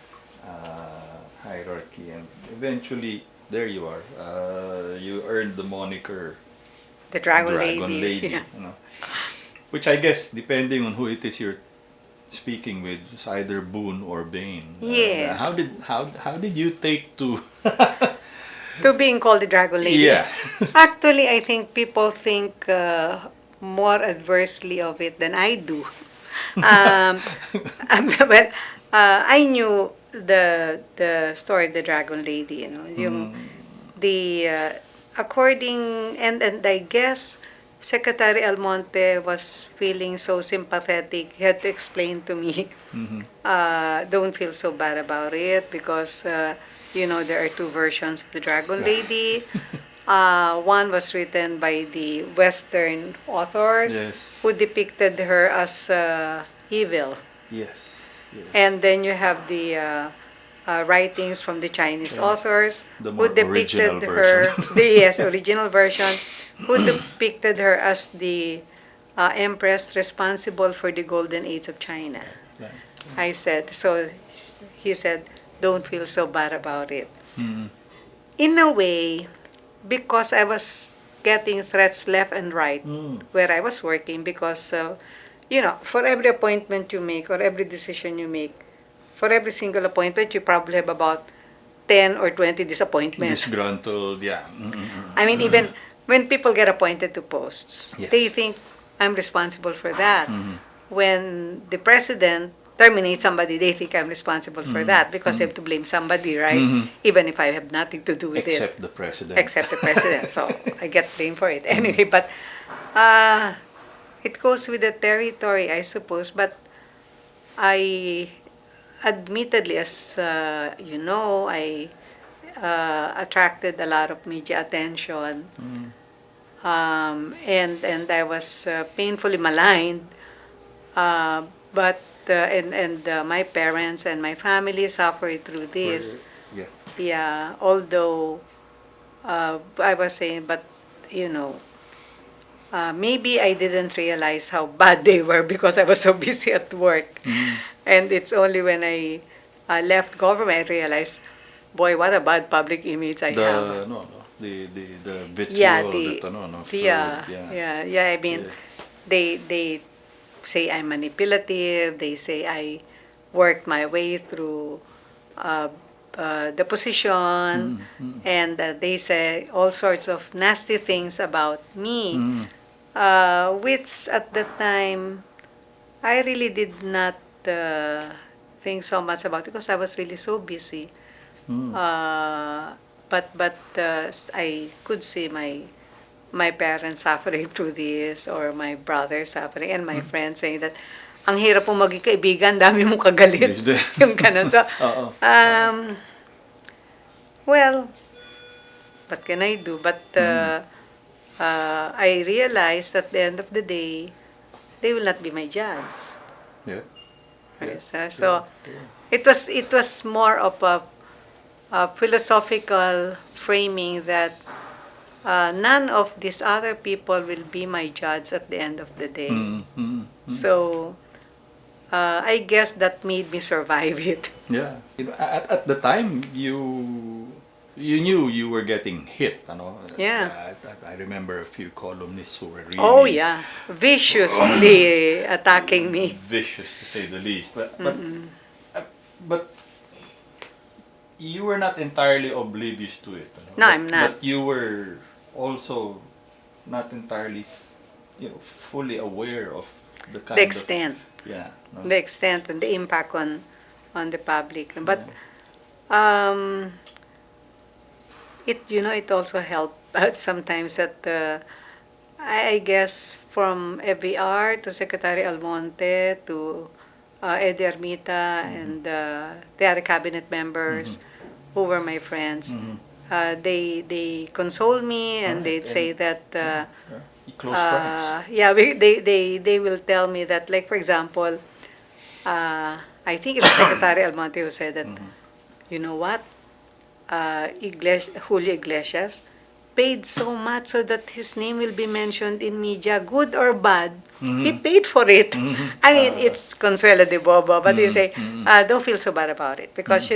hierarchy, and eventually there you are. You earned the moniker The Dragon Dragon Lady. Lady, Yeah. you know, which I guess, depending on who it is you're speaking with, is either boon or bane. Yes. How did you take to? To being called the Dragon Lady. Yeah. Actually, I think people think more adversely of it than I do. Well, I knew the story of the Dragon Lady, yung the according and I guess Secretary Almonte was feeling so sympathetic. He had to explain to me, don't feel so bad about it because there are two versions of the Dragon Lady. One was written by the Western authors Yes. who depicted her as evil. Yes. Yes. And then you have the writings from the Chinese authors The who more depicted original her, version. the original version, who depicted her as the empress responsible for the golden age of China. Right. I said, so he said, don't feel so bad about it. In a way, because I was getting threats left and right where I was working, because, for every appointment you make or every decision you make, for every single appointment, you probably have about 10 or 20 disappointments. Disgruntled, yeah. I mean, even when people get appointed to posts, Yes. they think I'm responsible for that. When the president terminates somebody, they think I'm responsible for that because they have to blame somebody, right? Even if I have nothing to do with Except it. the president. Except the president. So I get blamed for it. Anyway, but it goes with the territory, I suppose. But I admittedly, as I attracted a lot of media attention, and I was painfully maligned. But my parents and my family suffered through this. Yeah. Yeah, although I was saying, but maybe I didn't realize how bad they were because I was so busy at work. And it's only when I left government I realized, boy, what a bad public image I have. The vitriol Yeah, that flowed, I mean, they say I'm manipulative. They say I worked my way through the position, and they say all sorts of nasty things about me, which at the time I really did not think so much about it because I was really so busy. But I could see my parents suffering through this, or my brother suffering, and my friends saying that ang hirap mo maging kaibigan, dami mong kagalit. Yung ganun. So, well, what can I do? But I realized at the end of the day, they will not be my judge. Yeah. Yes, so it was more of a philosophical framing that none of these other people will be my judge at the end of the day. So I guess that made me survive it. Yeah. At the time, you knew you were getting hit, Yeah. I remember a few columnists who were really Oh yeah, viciously attacking me. vicious, to say the least. But you were not entirely oblivious to it. No, I'm not. But you were also not entirely, fully aware of the kind The extent. The extent and the impact on the public. But it also helped sometimes that I guess from FVR to Secretary Almonte to Eddie Armita and the other cabinet members who were my friends. they console me, and Alright, they'd say that Yeah. Close friends. yeah, they will tell me that, like, for example, I think it was Secretary Almonte who said that, you know what, Julio Iglesias paid so much so that his name will be mentioned in media, good or bad. He paid for it. I mean, it's Consuelo de Bobo, but you say, don't feel so bad about it, because,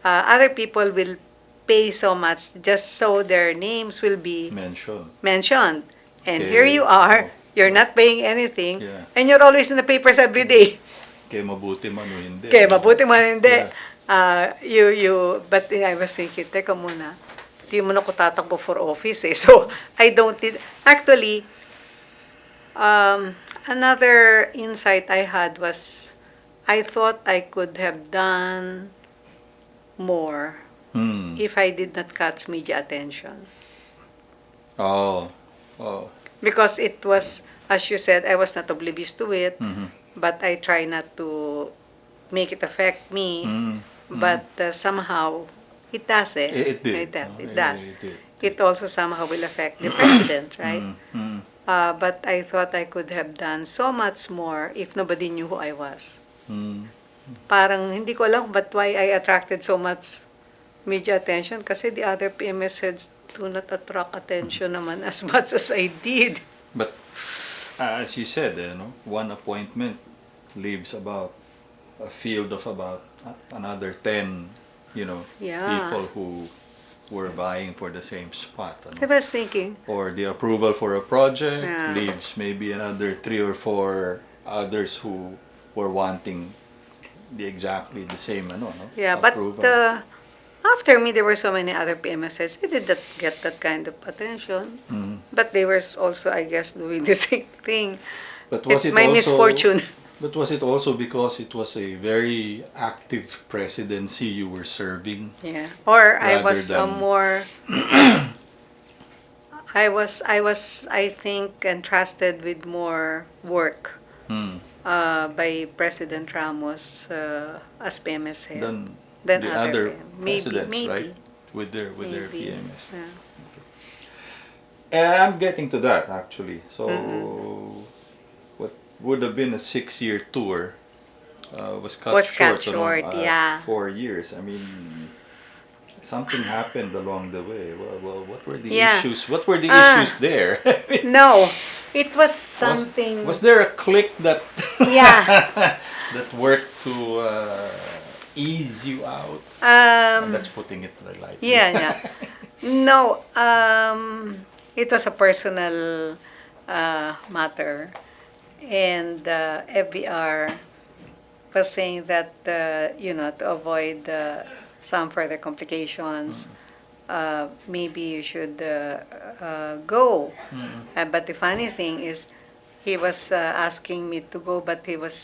other people will pay so much just so their names will be Mention. mentioned. And Okay. here you are, Oh, you're not paying anything, Yeah. and you're always in the papers every day. Kaya mabuti man o hindi. Kaya mabuti man hindi. Yeah. But I was thinking, teka muna, di mo na ako tatakbo for office eh. So, I don't need, actually, another insight I had was, I thought I could have done more if I did not catch media attention. Oh. Oh. Because it was, as you said, I was not oblivious to it, but I try not to make it affect me. But somehow, it does eh. It did. It does. No, It does. it did. It also somehow will affect the president, right? But I thought I could have done so much more if nobody knew who I was. Parang hindi ko alam but why I attracted so much media attention, kasi the other PMS heads do not attract attention naman as much as I did. But as you said, one appointment leaves about a field of about another 10, Yeah. people who were vying for the same spot. I was thinking, Or the approval for a project Yeah. leaves maybe another 3 or 4 others who were wanting exactly the same yeah, but approval. after me, there were so many other PMSs. They did not get that kind of attention. But they were also, I guess, doing the same thing. But was It's it my also, misfortune. But was it also because it was a very active presidency you were serving? Yeah. Or I Rather was than- more. I think, entrusted with more work by President Ramos as PMS head Than than the other other PM. presidents, maybe. right? With their Maybe. PMS. Yeah. And I'm getting to that actually. So what would have been a 6-year tour was cut Was cut short. short, yeah. 4 years. I mean, something happened along the way. Well, what were the Yeah. issues? What were the issues there? No, it was something. Was there a click that Yeah. that worked to ease you out? That's putting it lightly. Yeah. No, it was a personal matter, and FVR was saying that to avoid some further complications, maybe you should go. But the funny thing is, he was asking me to go, but he was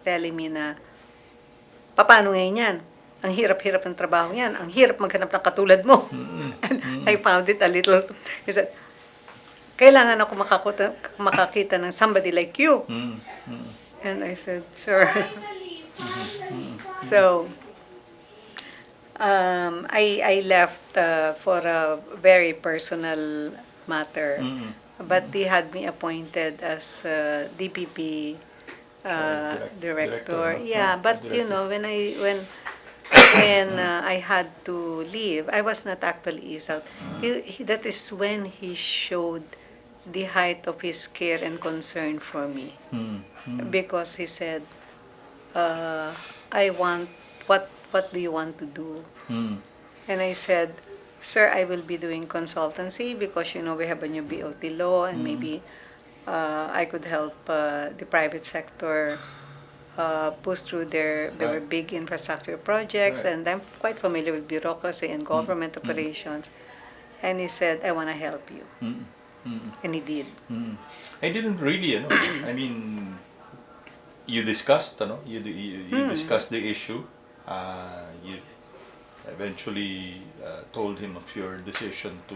telling me na, paano ngayon yan? Ang hirap-hirap ng trabaho yan. Ang hirap maghanap ng katulad mo. And I found it a little, he said, kailangan ako makakita ng somebody like you. And I said, sir. So, I left for a very personal matter. But they had me appointed as DPP director. no? Yeah, but Director. when I had to leave, I was not actually eased out. That is when he showed the height of his care and concern for me. Because he said, I want, what do you want to do? And I said, sir, I will be doing consultancy because, we have a new BOT law, and maybe I could help the private sector push through their big infrastructure projects, Right. and I'm quite familiar with bureaucracy and government operations. And he said, I want to help you. And he did. I didn't really, I mean, you discussed, you discussed the issue. You eventually told him of your decision to,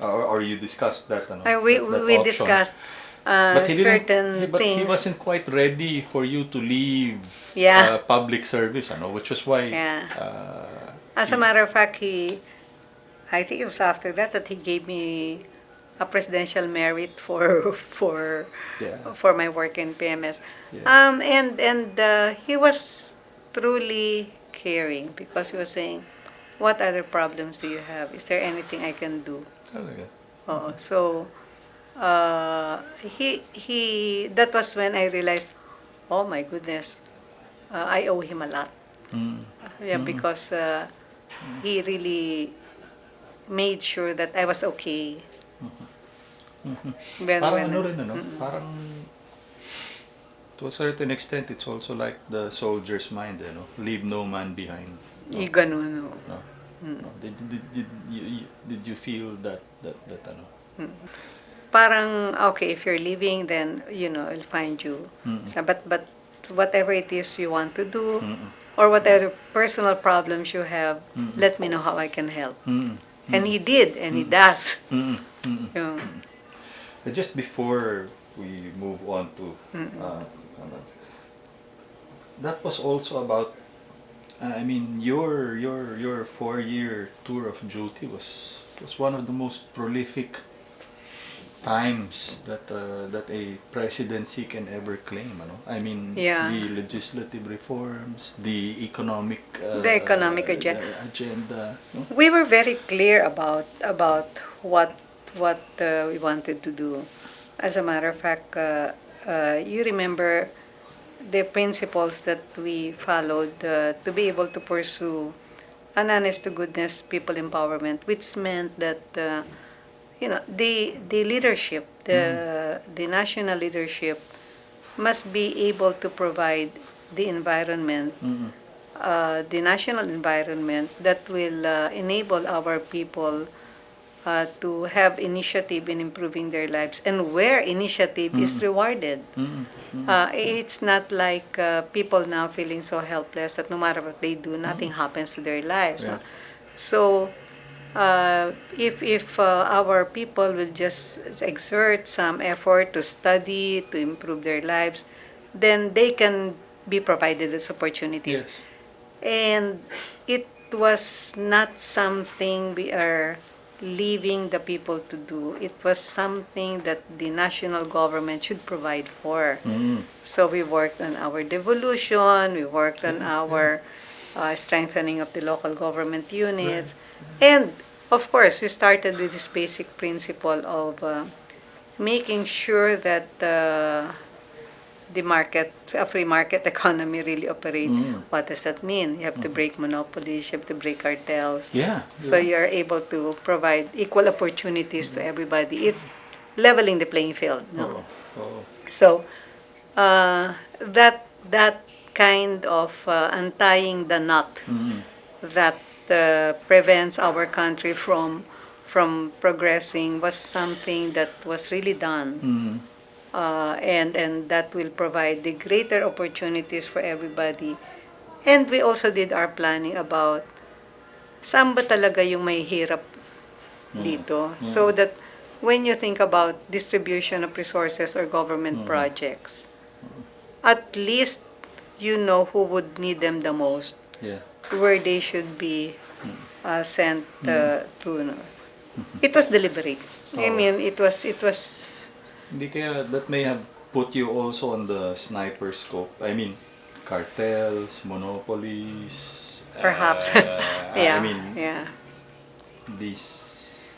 or you discussed that, We option. discussed But he certain but things. he wasn't quite ready for you to leave Yeah. public service, which was why. Yeah. As a matter of fact, he I think it was after that that he gave me a presidential merit for Yeah. for my work in PMS. Yes. And he was truly caring because he was saying, "What other problems do you have? Is there anything I can do?" Talaga. Oh, so he that was when I realized, oh my goodness, I owe him a lot. Mm. Yeah, because he really made sure that I was okay. Parang ano rin, Mm-mm. Parang to a certain extent, it's also like the soldier's mind, leave no man behind. No? Ganun, no. No. Mm. No. Did you feel that ano? Mm. Parang, okay, if you're leaving, then, I'll find you. Mm-mm. So, but whatever it is you want to do, Mm-mm. or whatever personal problems you have, Mm-mm. let me know how I can help. Mm-mm. And he did, and he does. Mm-mm. Mm-mm. Yung, Just before we move on to that was also about I mean your 4-year tour of duty was one of the most prolific times that a presidency can ever claim, I mean, Yeah. the legislative reforms, the economic The economic agenda. agenda, no? we were very clear about what we wanted to do. As a matter of fact, you remember the principles that we followed to be able to pursue an honest to goodness people empowerment, which meant that the leadership, the national leadership, must be able to provide the environment, Mm-mm. the national environment that will enable our people to have initiative in improving their lives, and where initiative is rewarded. Mm-mm. Mm-mm. It's not like people now feeling so helpless that no matter what they do, nothing happens to their lives. No? Yes. So, if our people will just exert some effort to study, to improve their lives, then they can be provided these opportunities. Yes. And it was not something we are leaving the people to do. It was something that the national government should provide for. Mm. So we worked on our devolution, we worked on Yeah, our strengthening of the local government units, and of course we started with this basic principle of making sure that the market, a free market economy really operate. Mm. What does that mean? You have to break monopolies, you have to break cartels. Yeah. So you're able to provide equal opportunities to everybody. It's leveling the playing field. No? Oh. So that kind of untying the knot Mm. that prevents our country from progressing was something that was really done. Mm. And that will provide the greater opportunities for everybody. And we also did our planning about saan ba talaga yung may hirap dito. So that when you think about distribution of resources or government projects, at least you know who would need them the most, Yeah. where they should be sent to. No. It was deliberate. I mean, it was Hindi kaya that may have put you also on the sniper scope. I mean, cartels, monopolies. perhaps. I Yeah. mean, yeah. these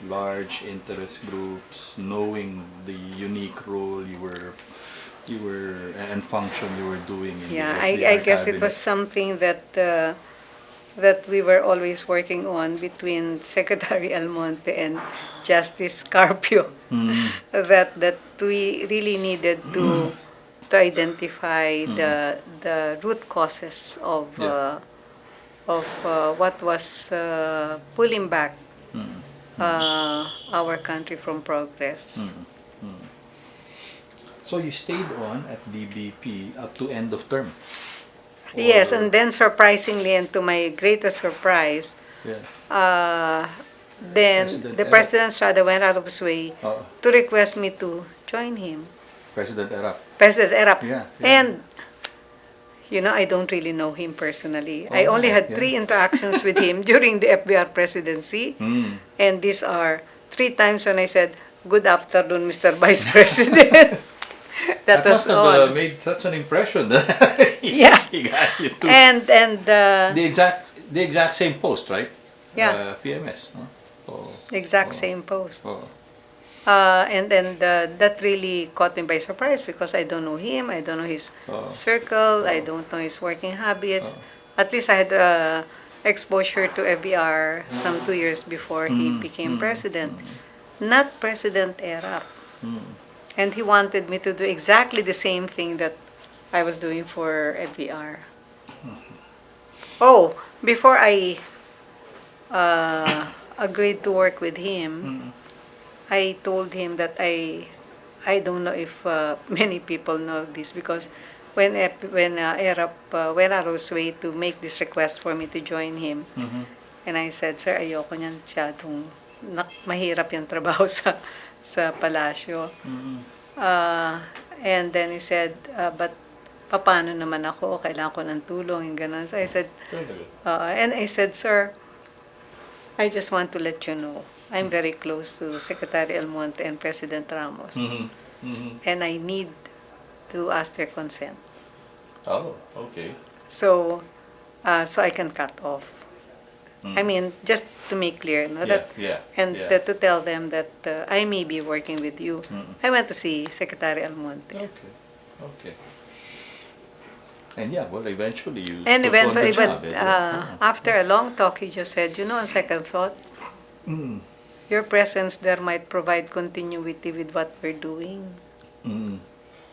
large interest groups, knowing the unique role you were and function you were doing in Yeah, the I FVR guess it cabinet. was something that we were always working on between Secretary Almonte and Justice Carpio. Mm. that we really needed to identify the root causes of Yeah. what was pulling back Mm. our country from progress. So you stayed on at DBP up to end of term. Yes, Or- and then surprisingly, and to my greatest surprise, Yeah. then President the Erap. President Estrada went out of his way Oo. to request me to join him. President Erap. President Erap. Yeah. And I don't really know him personally. I Oh, only had yeah. 3 interactions with him during the FBR presidency. Mm. And these are 3 times when I said, "Good afternoon, Mr. Vice President." That That must was have all. made such an impression that Yeah. he got you to And the exact same post, right? Yeah. PMS. No? Oh, exact oh, same post. oh. And then that really caught me by surprise because I don't know him, I don't know his Oh. circle, I Oh. don't know his working habits. Oh. At least I had exposure to FVR some 2 years before he became president. Not President Erap. And he wanted me to do exactly the same thing that I was doing for FVR. Oh, before I agreed to work with him, I told him that I don't know if many people know this because when Erap went out of his way to make this request for me to join him, and I said, "Sir, ayoko niyan, masyadong mahirap yung trabaho sa palasyo." And then he said, "But paano naman ako? Kailangan ko ng tulong," yung ganun. So I said, and I said, "Sir, I just want to let you know, I'm very close to Secretary Almonte and President Ramos. And I need to ask their consent. Oh, okay. So I can cut off." I mean, just to make clear, no, to tell them that I may be working with you. I went to see Secretary Almonte. Okay, okay. And yeah, well, eventually you And took on the eventually, job. after a long talk, he just said, on second thought, your presence there might provide continuity with what we're doing.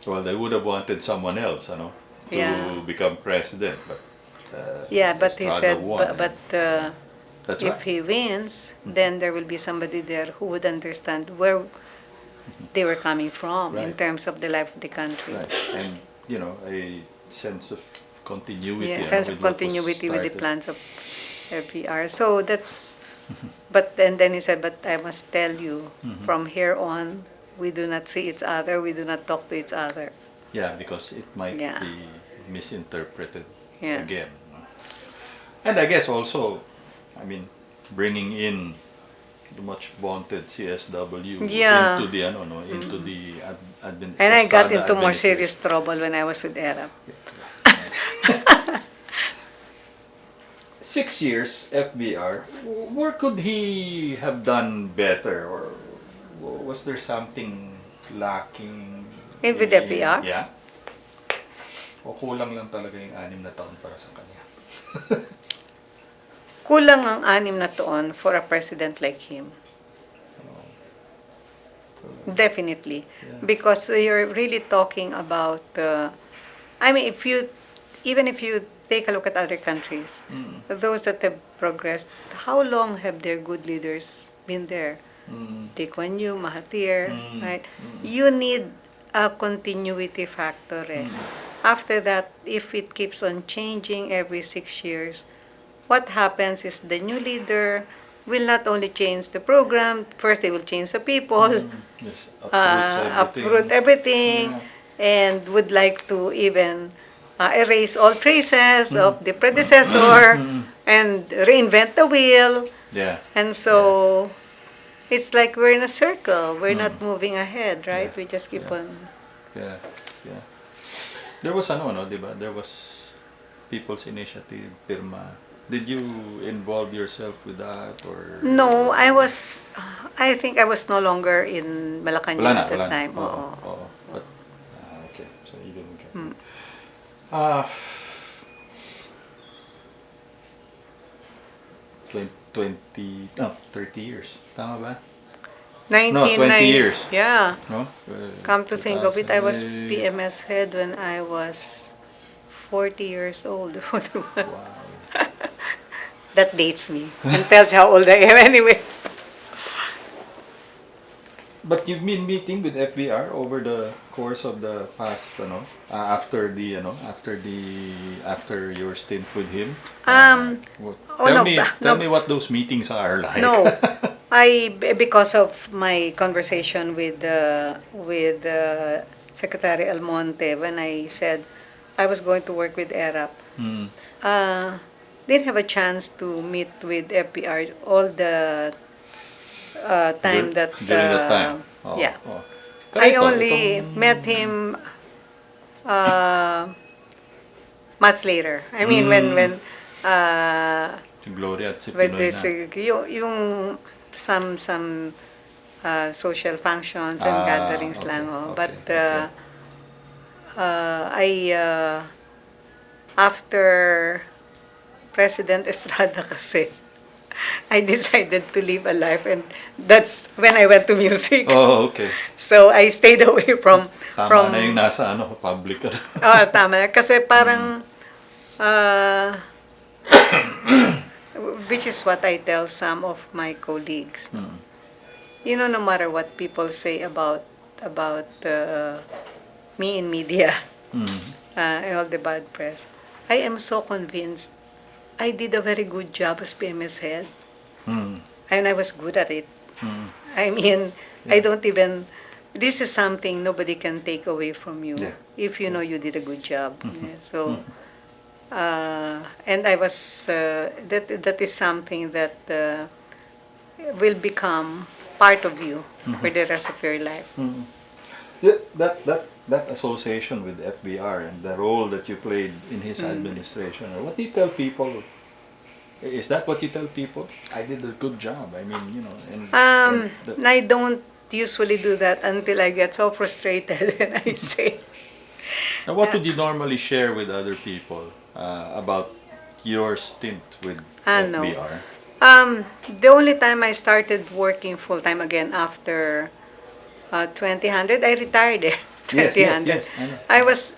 Well, they would have wanted someone else, to become president, but but he Estrada said, won, but That's if right. he wins, then there will be somebody there who would understand where they were coming from in Right. terms of the life of the country. Right. And, a sense of continuity. Yeah, sense of with what was continuity with the started. plans of FVR. So that's, and then he said, but I must tell you, from here on, we do not see each other, we do not talk to each other. Yeah, because it might Yeah. be misinterpreted Yeah. again. And I guess also, bringing in the much vaunted CSW Yeah. into the into the And I got Estrada into more administration. serious trouble when I was with Erap. 6 years FBR. Where could he have done better, or was there something lacking? With FVR? Yeah. O kulang lang talaga yung 6 na taon para sa kanya. Kulang ang 6 na taon for a president like him. Definitely. Yeah. Because you're really talking about, even if you take a look at other countries, those that have progressed, how long have their good leaders been there? Lee Kuan Yew, Mahathir, right? You need a continuity factor. After that, if it keeps on changing every 6 years, what happens is the new leader will not only change the program, first they will change the people, Yes, uproot everything, and would like to even erase all traces of the predecessor and reinvent the wheel. Yeah. And so it's like we're in a circle. We're not moving ahead, right? Yeah. We just keep on. Yeah. Yeah. There was diba? There was People's Initiative, Pirma. Did you involve yourself with that, or? No, I think I was no longer in Malacanang at that time. Oo. But, okay. So you didn't get 30 years. Tama ba? 20 years. Yeah. No? Come to think of it, I was 2008. PMS head when I was 40 years old. Wow. That dates me and tells you how old I am anyway. But you've been meeting with FVR over the course of the past, after your stint with him. Tell me what those meetings are like. No, because of my conversation with Secretary Almonte, when I said, I was going to work with ERAP. Didn't have a chance to meet with FVR all the time that During that time. yeah. Pero I ito, only itong, met him much later. I mean, when si Gloria at si with Pinoy this, na. yung some social functions and gatherings Okay, lang. Oh. okay, But okay. after President Estrada kasi, I decided to live a life, and that's when I went to music. Oh, okay. So I stayed away from Tama na yung nasa public ka. tama. Kasi parang which is what I tell some of my colleagues. You know, no matter what people say about me in media, and all the bad press, I am so convinced I did a very good job as PMS head. And I was good at it. I mean, I don't even, this is something nobody can take away from you if you know you did a good job. Yeah, so, and I was, that is something that will become part of you for the rest of your life. Yeah, that association with FBR and the role that you played in his administration, what do you tell people? Is that what you tell people? I did a good job. I mean, you know. And I don't usually do that until I get so frustrated and I say. Now, what would you normally share with other people about your stint with No. FBR? The only time I started working full time again after 2000, I retired. 2000. Yes, I know.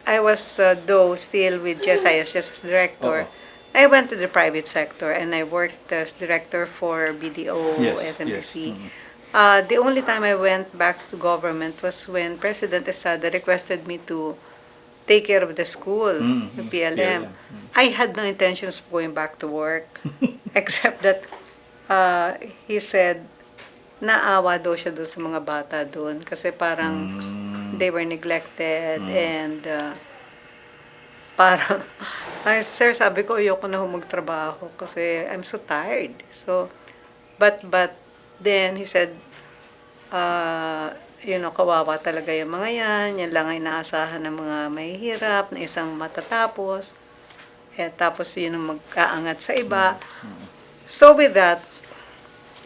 I was though still with GSIS just as director. Oo. I went to the private sector and I worked as director for BDO, Yes, SMPC. yes. The only time I went back to government was when President Estrada requested me to take care of the school, the PLM. I had no intentions of going back to work, except that he said, naawa daw siya doon sa mga bata doon kasi parang they were neglected and parang, ay, sir, sabi ko, ayoko na magtrabaho kasi I'm so tired. So, but then he said, you know, kawawa talaga yung mga yan lang ay inaasahan ng mga mahihirap, na isang matatapos, tapos yun ang magkaangat sa iba. So with that,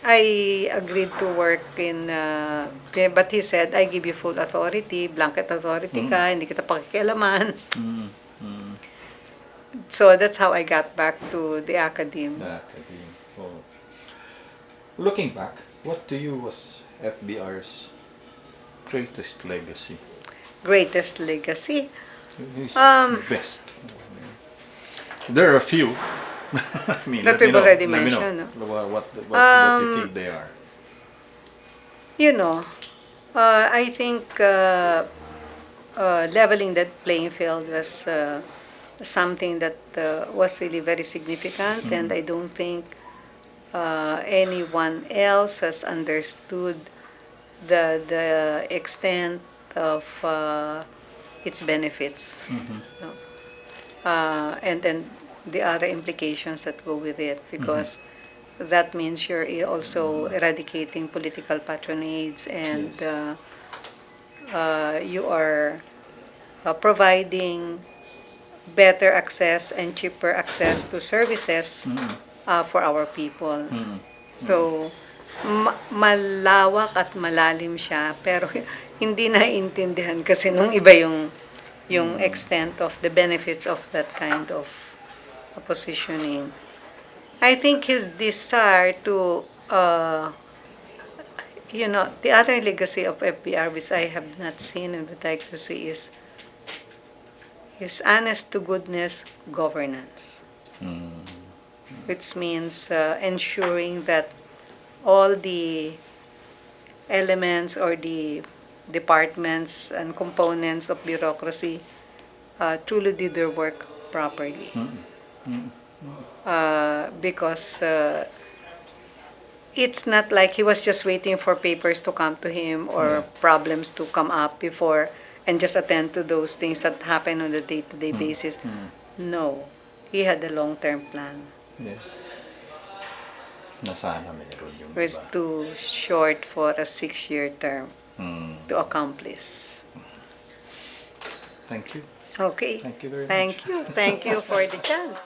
I agreed to work in, but he said, I give you full authority, blanket authority ka, hindi kita pakikialaman. So that's how I got back to the academe. The academe. Oh. Looking back, what to you was FBR's greatest legacy? Greatest legacy? His best. There are a few. I mean, That we've already mentioned. What you think they are? You know, I think leveling that playing field was something that was really very significant, and I don't think anyone else has understood the extent of its benefits, and then the other implications that go with it, because that means you're also eradicating political patronage, and you are providing better access and cheaper access to services for our people. So, malawak at malalim siya, pero hindi naiintindihan kasi nung iba yung extent of the benefits of that kind of positioning. I think his desire to, you know, the other legacy of FBR, which I have not seen and would like to see, is honest to goodness governance, which means ensuring that all the elements or the departments and components of bureaucracy truly did their work properly. Because it's not like he was just waiting for papers to come to him or problems to come up before and just attend to those things that happen on a day-to-day basis. No. He had a long-term plan. Yeah. Na sana mayroon yung It was iba. too short for a 6-year term Mm. to accomplish. Thank you. Okay. Thank you very much. Thank you. Thank you for the chance.